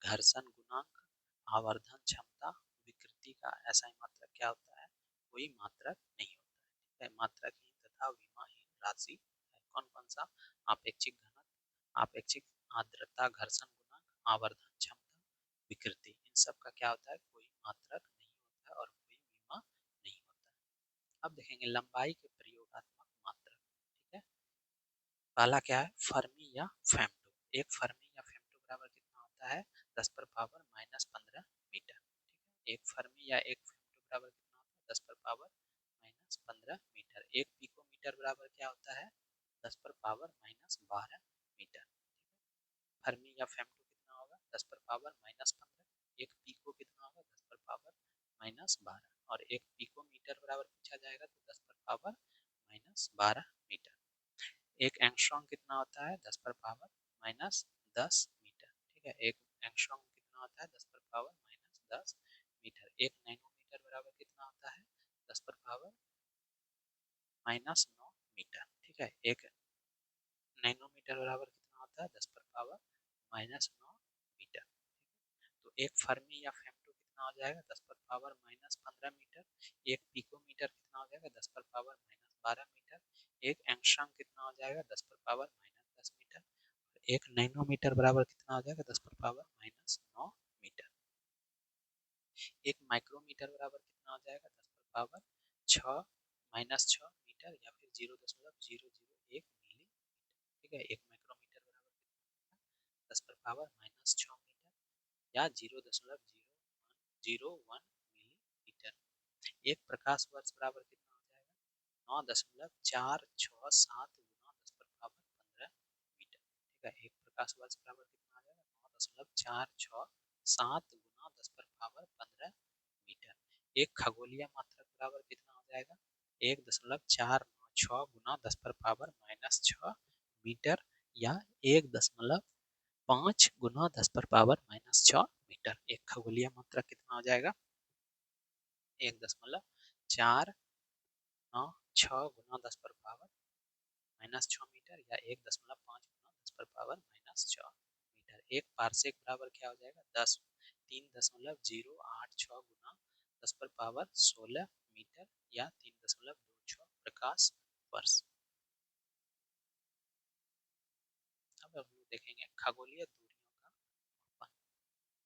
घर्षण गुणांक, आवर्धन क्षमता, विकृति का SI मात्रक क्या होता है, कोई मात्रक नहीं होता है। मात्रकहीन तथा विमाहीन राशि है। कौन कौन सा, आपेक्षिक घनत्व, आपेक्षिक आर्द्रता, घर्षण गुणांक, आवर्धन क्षमता, विकृति, इन सब का क्या होता है, कोई मात्रक नहीं होता है और कोई विमा नहीं होता है। अब देखेंगे लंबाई के प्रयोगात्मक मात्रक। ठीक है, पहला क्या है, फर्मी या फेमटो। एक फर्मी या फेमटो बराबर कितना होता है, 10 पर पावर -15 मीटर। एक फर्मी या एक फेमटो बराबर कितना होता है, 10 पर पावर -15 मीटर। एक पिकोमीटर बराबर क्या होता है, 10 पर पावर -12 मीटर। फर्मी या फेमटो कितना होगा, 10 पर पावर -15। एक पिको कितना होगा, 10 पर पावर -12। और एक पिकोमीटर बराबर पूछा जाएगा तो 10 पर पावर -12 मीटर। एक एंगस्ट्रॉम कितना होता है, 10 पर पावर -10 मीटर। ठीक है, एक एंगस्ट्रॉम कितना होता है, 10 पर पावर -10 मीटर। एक नैनोमीटर बराबर कितना होता है, 10 पर पावर -9 मीटर। ठीक है, एक नैनोमीटर बराबर कितना होता है, 10 पर पावर -9 मीटर। तो एक फर्मी या फेमटो कितना हो जाएगा, 10 पर पावर -15 मीटर। एक पिकोमीटर कितना हो जाएगा, 10 पर पावर -12 मीटर। एक एंगस्ट्रॉम कितना हो जाएगा, 10 पर पावर -10 मीटर। एक नैनोमीटर बराबर कितना हो जाएगा, 10 पर पावर -9 मीटर। एक माइक्रोमीटर बराबर कितना हो जाएगा, 10 पर पावर 6 -6 मीटर या फिर 0.001 मिली। ठीक है, एक माइक्रोमीटर बराबर कितना, 10 पर पावर -6 मीटर या 0.001 मिलीमीटर। एक प्रकाश वर्ष बराबर कितना हो जाएगा, 9.467 गुना 10 पर पावर 15 मीटर। ठीक है, एक प्रकाश वर्ष बराबर कितना आ जाएगा, 9.467 गुना 10 पर पावर 15 मीटर। एक खगोलीय मात्रक बराबर कितना हो जाएगा, 1.496 गुना 10 पर पावर -6 मीटर या 1.5 गुना 10 पर पावर -6 मीटर। एक खगोलीय मात्रक कितना हो जाएगा, 1.496 गुना 10 पर पावर -6 मीटर या 1.5 गुना 10 पर पावर -6 मीटर। एक पारसेक बराबर क्या हो जाएगा, 3.086 गुना 10 पर पावर 16 मीटर या 3.26 प्रकाश वर्ष। अब हम लोग देखेंगे खगोलीय दूरियों का मापन।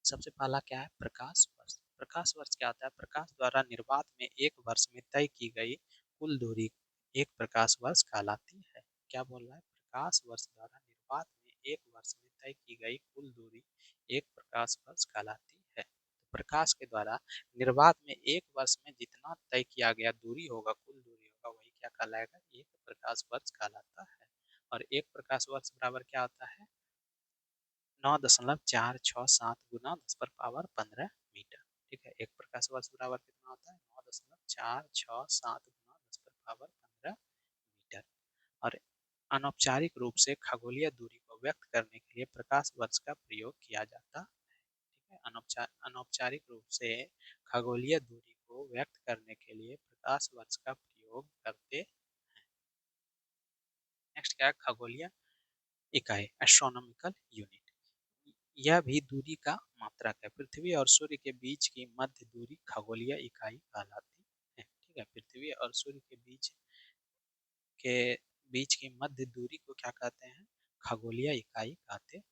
सबसे पहला क्या है, प्रकाश वर्ष। प्रकाश वर्ष क्या होता है, प्रकाश द्वारा निर्वात में एक वर्ष में तय की गई कुल दूरी एक प्रकाश वर्ष कहलाती है। क्या बोल रहा है, प्रकाश वर्ष द्वारा निर्वात में एक वर्ष में तय की गई कुल दूरी एक प्रकाश वर्ष कहलाती है। तो प्रकाश के द्वारा निर्वात में एक वर्ष में जितना तय किया गया दूरी होगा, कुल दूरी होगा, वही क्या कहलाएगा, एक प्रकाश वर्ष कहलाता है। और एक प्रकाश वर्ष बराबर क्या होता है, 9.467 गुना 10 पर पावर 15 मीटर। ठीक है, एक प्रकाश वर्ष बराबर कितना होता है, 9.467 गुना 10 पर पावर 15 मीटर। और अनौपचारिक रूप से खगोलीय दूरी को व्यक्त करने के लिए प्रकाश वर्ष का प्रयोग किया जाता है। ठीक है, अनौपचारिक रूप से खगोलीय दूरी को व्यक्त करने के लिए प्रकाश वर्ष का प्रयोग करते हैं। नेक्स्ट क्या है, खगोलीय इकाई, एस्ट्रोनॉमिकल यूनिट। यह भी दूरी का मात्रक है। पृथ्वी और सूर्य के बीच की मध्य दूरी खगोलीय इकाई कहलाती है। ठीक है, पृथ्वी और सूर्य के बीच की मध्य दूरी को क्या कहते हैं, खगोलीय इकाई कहते हैं।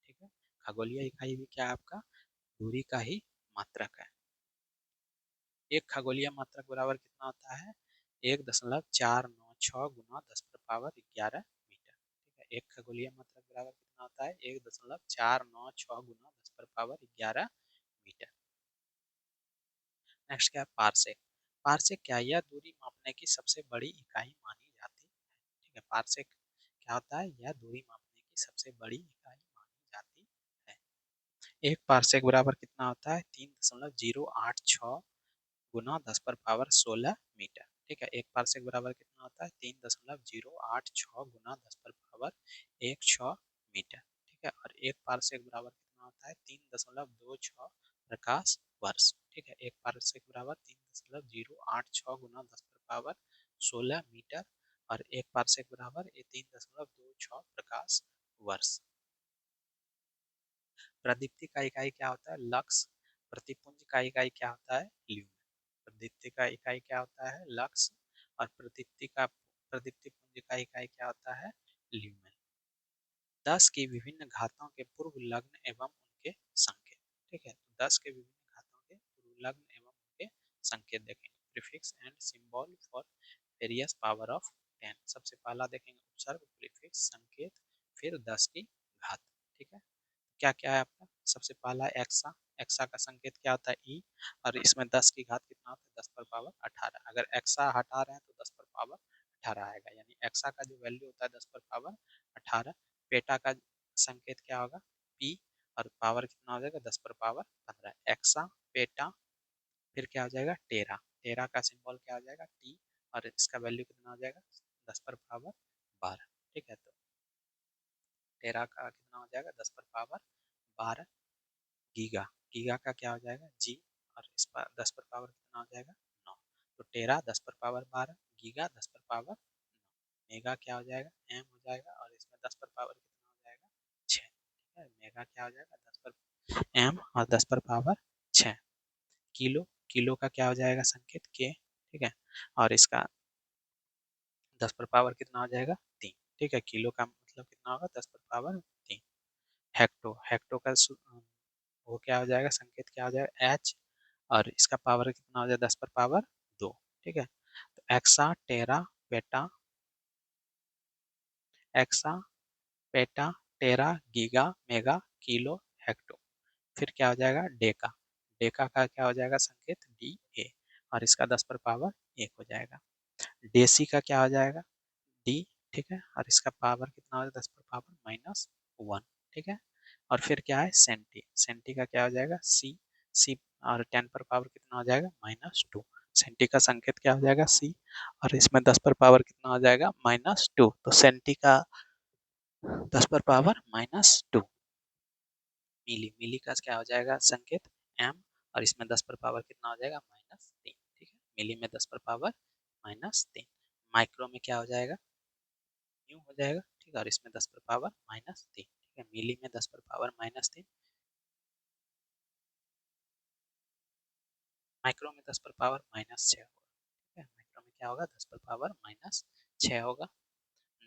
ठीक है, खगोलीय इकाई भी क्या है, आपका दूरी का ही मात्रक है। एक खगोलीय मात्रक बराबर कितना होता है, 1.496 गुना 10 पर पावर 11 मीटर। ठीक है, एक खगोलीय मात्रक बराबर कितना होता है, 1.496 गुना 10 पर पावर 11 मीटर। नेक्स्ट क्या है, पारसेक। पारसेक क्या है, यह दूरी मापने की सबसे बड़ी इकाई मानी जाती है। ठीक है, पारसेक क्या होता है, यह दूरी मापने की सबसे बड़ी इकाई मानी जाती है। एक पारसेक बराबर कितना होता है, 3.086 गुना 10 पर पावर 16 मीटर। ठीक है, एक पारसेक बराबर कितना होता है, 3.086 गुना 10 पर पावर 16 मीटर। ठीक है, और एक पारसेक बराबर कितना होता है, 3.26 प्रकाश वर्ष। ठीक है, एक पारसेक बराबर 3.086 गुना 10 पर पावर 16 मीटर, और एक पारसेक बराबर 3.26 प्रकाश वर्ष। प्रदीप्ति का इकाई क्या होता है, लक्स। प्रतिपुंज का इकाई क्या होता है, ल्यूमेन। प्रदीप्ति का इकाई क्या होता है, लक्स, और प्रदीप्ति पुंज का इकाई क्या होता है, ल्यूमेन। 10 की विभिन्न घातों के पूर्व लग्न एवं उनके संकेत। ठीक है, तो 10 के विभिन्न घातों के पूर्व लग्न एवं उनके संकेत देखेंगे। Prefix and symbol for various power of 10। सबसे पहला देखेंगे उपसर्ग, प्रीफिक्स, संकेत, फिर 10 की घात। ठीक है, क्या क्या है आपका, सबसे पहला एक्सा। एक्सा का संकेत क्या होता है, ई, और इसमें 10 की घात कितना होता है, 10 पर पावर 18। अगर एक्सा हटा रहे हैं तो 10 पर पावर 18 आएगा, यानी एक्सा का जो वैल्यू होता है 10 पर पावर 18। पेटा का संकेत क्या होगा, पी, और पावर कितना हो जाएगा, 10 पर पावर 15। एक्सा, पेटा, फिर क्या हो जाएगा, टेरा। टेरा का सिंबल क्या हो जाएगा, टी, और इसका वैल्यू कितना हो जाएगा, 10 पर पावर 12। ठीक है, तो टेरा का कितना हो जाएगा, 10 पर पावर 12। गीगा, गीगा का क्या हो जाएगा, जी, और इस पर 10 पर पावर कितना हो जाएगा, 9। तो टेरा 10 पर पावर 12, गीगा 10 पर पावर 9। मेगा क्या हो जाएगा, एम हो जाएगा, और इसमें 10 पर पावर कितना हो जाएगा, 6। ठीक है, मेगा क्या हो जाएगा, 10 पर एम, और 10 पर पावर 6। किलो, किलो का क्या हो जाएगा संकेत, के। ठीक है, और इसका 10 पर पावर कितना हो जाएगा, 3। ठीक है, किलो का मतलब कितना होगा, 10 पर पावर 3। हेक्टो, हेक्टो का वो क्या हो जाएगा, संकेत क्या हो जाएगा, एच, और इसका पावर कितना हो जाएगा, 10 पर पावर 2। ठीक है, तो एक्सा, टेरा, पेटा, एक्सा, पेटा, टेरा, गीगा, मेगा, किलो, हेक्टो। फिर क्या हो जाएगा, डेका। डेका का क्या हो जाएगा संकेत, डी, ए, और इसका 10 पर पावर 1 हो जाएगा। डेसी का क्या हो जाएगा, डी। ठीक है, और इसका पावर कितना हो जाएगा, 10 पर पावर -1। ठीक है, और फिर क्या है, सेंटी। सेंटी का क्या हो जाएगा, सी, सी, और 10 पर पावर कितना हो जाएगा, -2। सेंटी का संकेत क्या हो जाएगा, सी, और इसमें 10 पर पावर कितना हो जाएगा, -2। तो सेंटी का 10 पर पावर -2। मिली, मिली का क्या हो जाएगा संकेत, एम, और इसमें 10 पर पावर कितना हो जाएगा, -3। ठीक है, मिली में 10 पर पावर -3। माइक्रो में क्या हो जाएगा, न्यू हो जाएगा। ठीक है, और इसमें 10 पर पावर -3। ठीक है, मिली में 10 पर पावर -3, माइक्रो में 10 पर पावर -6 होगा। ठीक है, माइक्रो में क्या होगा, 10 पर पावर -6 होगा।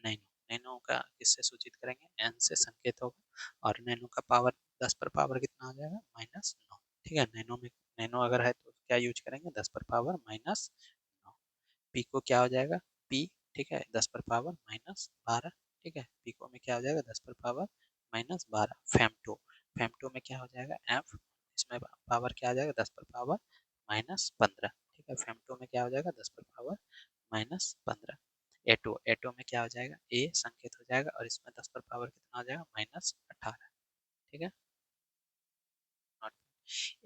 नैनो, नैनो का किससे सूचित करेंगे, एन से संकेत होगा, और नैनो का पावर 10 पर पावर कितना हो जाएगा, -9। ठीक है, नैनो में, नैनो अगर है तो क्या यूज करेंगे, 10 पर पावर -9। पीको क्या हो जाएगा, पी। ठीक है, 10 पर पावर -12। ठीक है, पीको में क्या हो जाएगा, 10 पर पावर -12। फेमटो, फेमटो में क्या हो जाएगा, एफ, इसमें पावर क्या आ जाएगा, 10 पर पावर -15। ठीक है, फेमटो में क्या हो जाएगा, 10 पर पावर -15। एटो, एटो में क्या हो जाएगा, ए संकेत हो जाएगा, और इसमें 10 पर पावर कितना हो जाएगा, -18। ठीक है,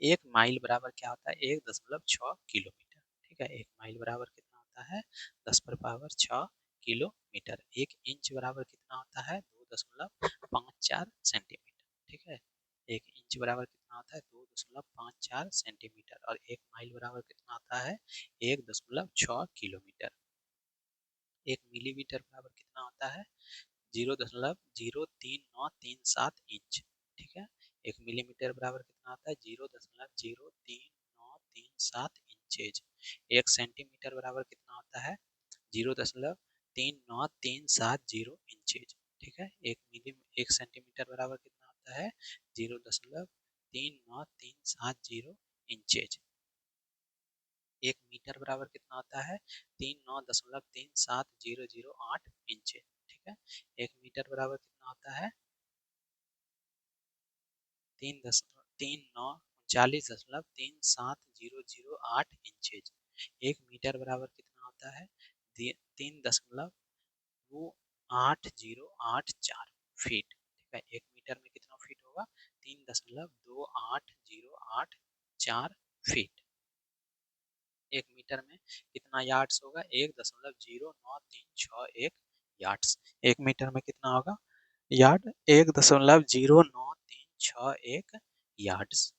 एक माइल बराबर क्या होता है, 1.6 किलोमीटर। ठीक है, एक माइल बराबर कितना होता है, 10 पर पावर 6 किलोमीटर। एक इंच बराबर कितना होता है, 2.54 सेंटीमीटर। ठीक है, एक इंच बराबर कितना होता है, 2.54 सेंटीमीटर, और एक माइल बराबर कितना होता है, 1.6 किलोमीटर। एक मिलीमीटर बराबर कितना होता है, 0.03937 इंच। ठीक है, एक मिलीमीटर बराबर कितना होता है, 0.03937 इंचेज। एक सेंटीमीटर बराबर कितना होता है, 0.39370 इंचेज। ठीक है, एक सेंटीमीटर बराबर कितना होता है, 0.39370 इंचेज। एक मीटर बराबर कितना होता है, 39.37008 इंच। ठीक है, एक मीटर बराबर कितना होता है, 39.37008 इंचेज। एक मीटर बराबर कितना होता है, 3 दशमलव 3084 फीट। ठीक है, 1 मीटर में कितना फीट होगा? 3.2804 फीट। 1 मीटर में कितना यार्ड्स होगा? 1.0936 यार्ड्स। 1 मीटर में कितना होगा यार्ड? 1.0936 यार्ड्स।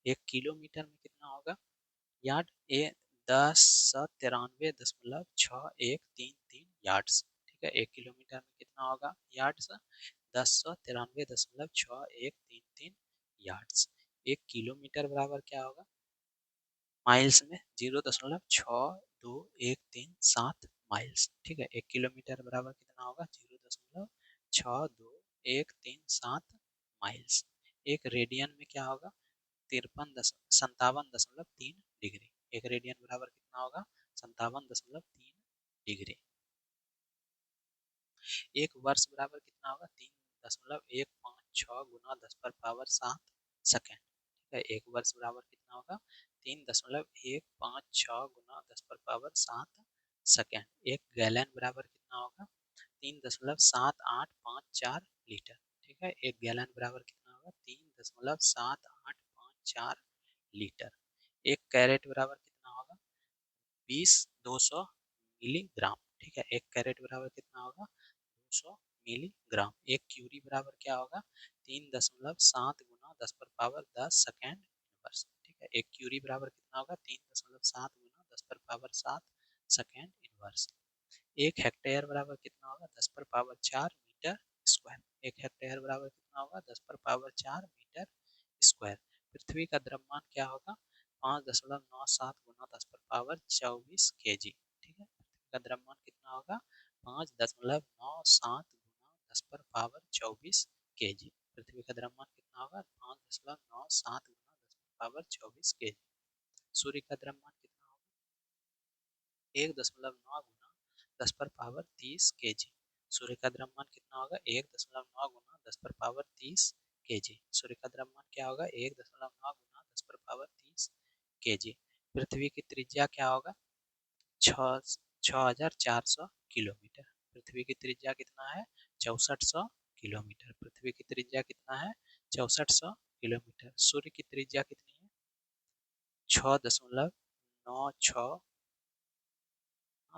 1 किलोमीटर में कितना होगा यार्ड? 1093.6133 यार्ड्स। ठीक है, 1 किलोमीटर में कितना होगा यार्ड्स? 1093.6133 यार्ड्स। 1 किलोमीटर बराबर क्या होगा माइल्स में? 0.6213 माइल्स। ठीक है, 1 किलोमीटर बराबर कितना होगा? 0.6213 माइल्स। एक रेडियन में क्या होगा? 57.3 डिग्री। एक रेडियन बराबर कितना होगा? 57.3 डिग्री। एक वर्ष बराबर कितना होगा? 3.156 गुना 10⁻7 सेकेंड। ठीक है, एक वर्ष बराबर कितना होगा? 3.156 गुना 10⁻7 सेकेंड। एक गैलन बराबर कितना होगा? 3.7854 लीटर। ठीक है, एक गैलन बराबर कितना होगा? 3.7854 लीटर। एक कैरेट बराबर कितना होगा? 20,200 मिलीग्राम। ठीक है, एक कैरेट बराबर कितना होगा? 200 मिलीग्राम। एक क्यूरी बराबर क्या होगा? 3.7 गुना 10⁻10 सेकेंड इनवर्स। ठीक है, एक क्यूरी बराबर कितना होगा? 3.7 गुना 10⁻7 सेकेंड इनवर्स। एक हेक्टेयर बराबर कितना होगा? 10⁻4 मीटर स्क्वायर। एक हेक्टेयर बराबर कितना होगा? 10⁻4 मीटर स्क्वायर। पृथ्वी का द्रव्यमान क्या होगा? 5.97 गुना 10⁻24 केजी। ठीक है, पृथ्वी का द्रव्यमान कितना होगा? 5.97 गुना 10⁻24 केजी। पृथ्वी का द्रव्यमान कितना होगा? 5.97 गुना 10⁻24 केजी। सूर्य का द्रव्यमान कितना होगा? 1.9 गुना 10⁻30 केजी। सूर्य का द्रव्यमान कितना होगा? 1.9 गुना 10⁻30 केजी। सूर्य का द्रव्यमान क्या होगा? 1.9 गुना 10⁻30 केजी। पृथ्वी की त्रिज्या क्या होगा? 6,400 किलोमीटर। पृथ्वी की त्रिज्या कितना है? 6400 किलोमीटर। पृथ्वी की त्रिज्या कितना है? 6400 किलोमीटर। सूर्य की त्रिज्या कितनी है? 6.96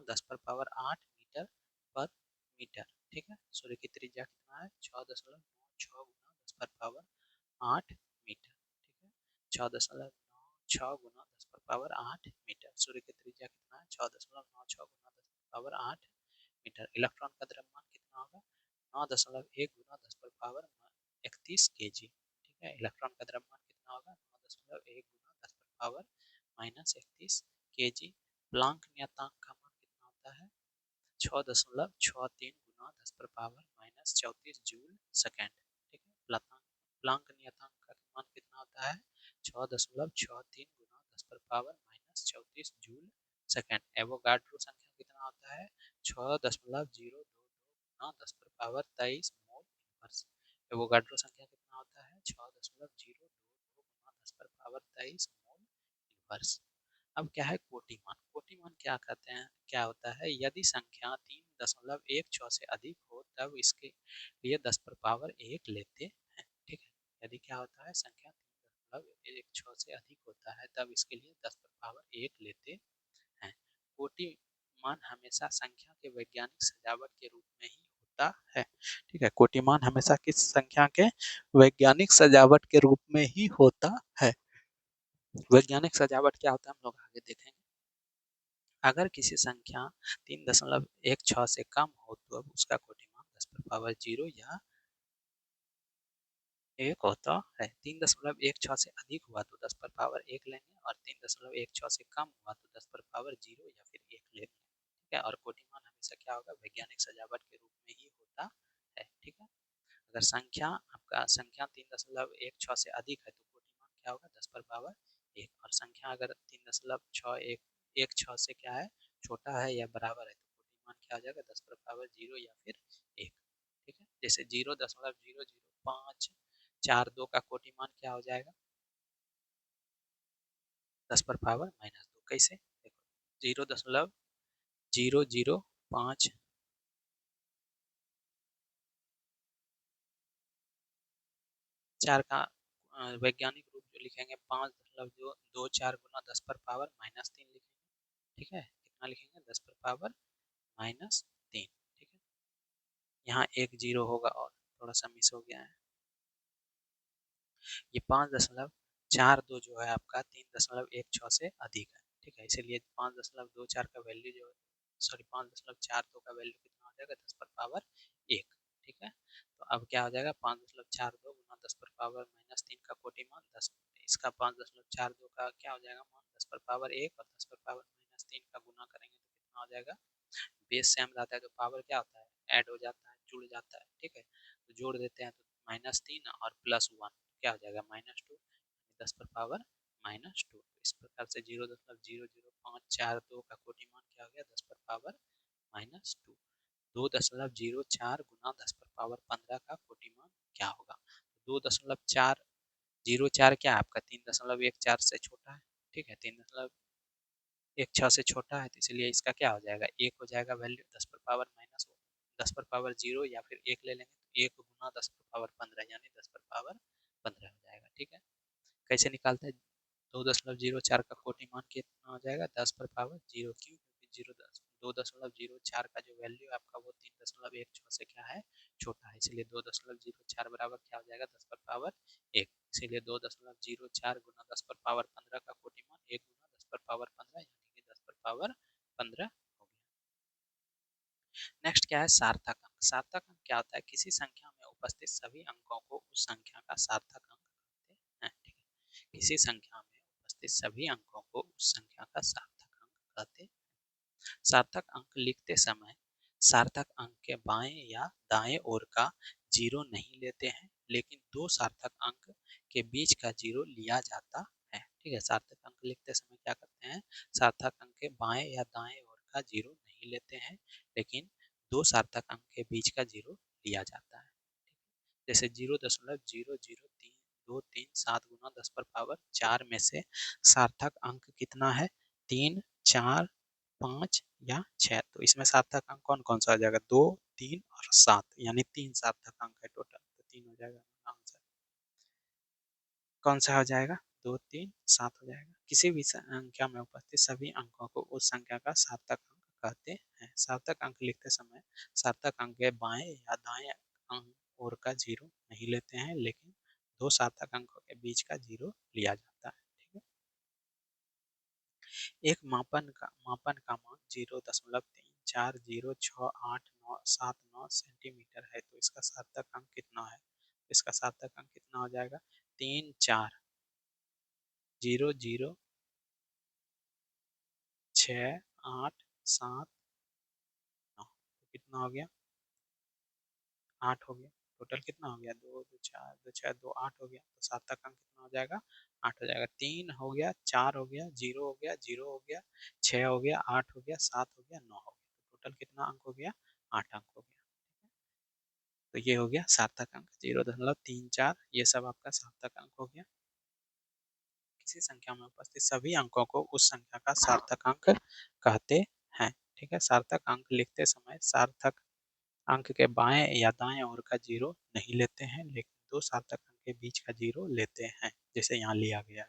10⁻8 मीटर पर मीटर। ठीक है, सूर्य की त्रिज्या कितना है? 6.96 गुना 10⁻8 मीटर। ठीक है, 6.96 गुना 10⁻8 मीटर। सूर्य की त्रिज्या कितना है? 6.96 गुना 10⁻8 मीटर। इलेक्ट्रॉन का द्रव्यमान कितना होगा? 9.1 गुना 10⁻31 केजी। ठीक है, इलेक्ट्रॉन का द्रव्यमान कितना होगा? 9.1 गुना 10⁻31 केजी। प्लांक नियतांक का मान कितना होता है? 6.63 गुना 10⁻34 जूल सेकेंड। ठीक है, प्लांक नियतांक का मान कितना होता है? 6.63 गुना 10⁻34 जूल सेकेंड। एवोगाड्रो संख्या कितना होता है? 6.022 गुना 10⁻23 मोल इनवर्स। एवोगाड्रो संख्या कितना होता है? 6.022 गुना 10⁻23 मोल इनवर्स। अब क्या है कोटि मान? कोटि मान क्या कहते हैं? क्या होता है? यदि संख्या 3.16 से अधिक हो तब इसके लिए 10⁻1 लेते हैं। ठीक है, यदि क्या होता है? संख्या 3.16 से अधिक होता है तब इसके लिए 10⁻1 लेते हैं। कोटि मान हमेशा संख्या के वैज्ञानिक सजावट के रूप में ही होता है। ठीक है, कोटि मान हमेशा किस संख्या के वैज्ञानिक सजावट के रूप में ही होता है। वैज्ञानिक सजावट क्या होता है हम लोग आगे देखेंगे। अगर किसी संख्या 3.16 से कम हो तो अब उसका कोटिमान 10⁻0 या 1 होता है। 3.16 से अधिक हुआ तो 10⁻1 लेंगे और 3.16 से कम हुआ तो 10⁻0 या फिर 1 लेंगे। ठीक है, और कोटिमान हमेशा क्या होगा? वैज्ञानिक सजावट के रूप में ही होता है। ठीक है, अगर संख्या आपका संख्या 3.16 से अधिक है तो कोटिमान क्या होगा? 10⁻1। और संख्या अगर 3.6 से क्या है? छोटा है या बराबर है तो कोटिमान क्या हो जाएगा? 10⁻0 या फिर 1। ठीक है, जैसे 0.000542 का कोटिमान क्या हो जाएगा? 10⁻−2। कैसे? देखो 0.005 चार का वैज्ञानिक रूप जो लिखेंगे 5.24 लिखेंगे। ठीक है, कितना लिखेंगे 10 पर पावर -3। ठीक है, यहाँ एक जीरो होगा और थोड़ा सा मिस हो गया है। ये 5.42 जो है आपका 3.16 से अधिक है। ठीक है, इसलिए 5.24 का वैल्यू जो, सॉरी 5.42 का वैल्यू कितना हो जाएगा 10 पर पावर 1। ठीक है, तो अब क्या हो जाएगा 5.42 गुना 10 पर पावर -3 का कोटि मान 10। इसका 5.42 का क्या हो जाएगा मान 10 पर पावर 1 और 10 पर पावर -3 का गुना करेंगे तो कितना हो जाएगा। बेस सेम रहता है तो पावर क्या होता है, ऐड हो जाता है, जुड़ जाता है। ठीक है, तो जोड़ देते हैं तो -3 और +1 क्या हो जाएगा -2, 10 पर पावर -2। इस प्रकार से 0.00542 का कोटि मान क्या हो गया 10 पर पावर -2। 2.04 गुना 10 पर पावर 15 का कोटि मान क्या होगा। 2.404 क्या है आपका 3.14 से छोटा है। ठीक है, 3.16 से छोटा है तो इसलिए इसका क्या हो जाएगा 1 हो जाएगा वैल्यू 10 पर पावर 0 या फिर 1 ले लेंगे तो 1 गुना 10 पर पावर 15 यानी 10 पर पावर 15 हो जाएगा। ठीक है, कैसे निकालते हैं 2.04 का कोटि मान कितना हो जाएगा 10 पर पावर 0। क्यों, क्योंकि 2.04 का जो वैल्यू है आपका वो 3.16 से क्या है छोटा है, इसलिए 2.04 बराबर क्या हो जाएगा 10 पर पावर 1। इसीलिए 2.04 गुना 10 पर पावर 15 का कोटि मान 1 गुना 10 पर पावर 15 यानी कि 10 पर पावर 15 हो गया। नेक्स्ट क्या है सार्थक अंक। सार्थक अंक क्या होता है, किसी संख्या में उपस्थित सभी अंकों को उस संख्या का सार्थक अंक कहते हैं। ठीक है, किसी संख्या में उपस्थित सभी अंकों को उस संख्या का सार्थक अंक कहते हैं। सार्थक अंक लिखते समय सार्थक अंक के बाएं या दाएं ओर का जीरो नहीं लेते हैं, लेकिन दो सार्थक अंक के बीच का जीरो लिया जाता है। ठीक है, सार्थक अंक लिखते समय क्या करते हैं, सार्थक अंक के बाएं या दाएं ओर का जीरो नहीं लेते हैं, लेकिन दो सार्थक अंक के बीच का जीरो लिया जाता है। जैसे 0.00327 गुना 10 पर पावर 4 में से सार्थक अंक कितना है 3, 4, 5 या 6। तो इसमें सार्थक अंक कौन कौन सा हो जाएगा 2, 3 और 7, यानी 3 सार्थक अंक है टोटल, तो 3 हो जाएगा आंसर। कौन सा हो जाएगा 2, 3, 7 हो जाएगा। किसी भी संख्या में उपस्थित सभी अंकों को उस संख्या का सार्थक अंक कहते हैं। सार्थक अंक लिखते समय सार्थक अंक के बाएं या दाएं अंक ओर का जीरो नहीं लेते हैं, लेकिन दो सार्थक अंकों के बीच का जीरो लिया जाता है। ठीक है, एक मापन का मान 0.34068979 सेंटीमीटर है, तो इसका सार्थक अंक कितना है। इसका सार्थक अंक कितना हो जाएगा 3, 4, 0, 0, 6, 8, 7, 9, तो कितना हो गया 8 हो गया। टोटल कितना हो गया 2, 2, 4, 2, 6, 2, 8 हो गया। तो सार्थक अंक कितना हो जाएगा 8 हो जाएगा। 3 हो गया, 4 हो गया, 0 हो गया, 0 हो गया, 6 हो गया, 8 हो गया, 7 हो गया, 9 हो गया। तो टोटल कितना अंक हो गया 8 अंक हो गया। तो ये हो गया सार्थक अंक 0.34, ये सब आपका सार्थक अंक हो गया। किसी संख्या में उपस्थित सभी अंकों को उस संख्या का सार्थक अंक कहते हैं। ठीक है, सार्थक अंक लिखते समय सार्थक अंक के बाएं या दाएं ओर का जीरो नहीं लेते हैं, लेकिन दो सार्थक अंक के बीच का जीरो लेते हैं, जैसे यहाँ लिया गया है।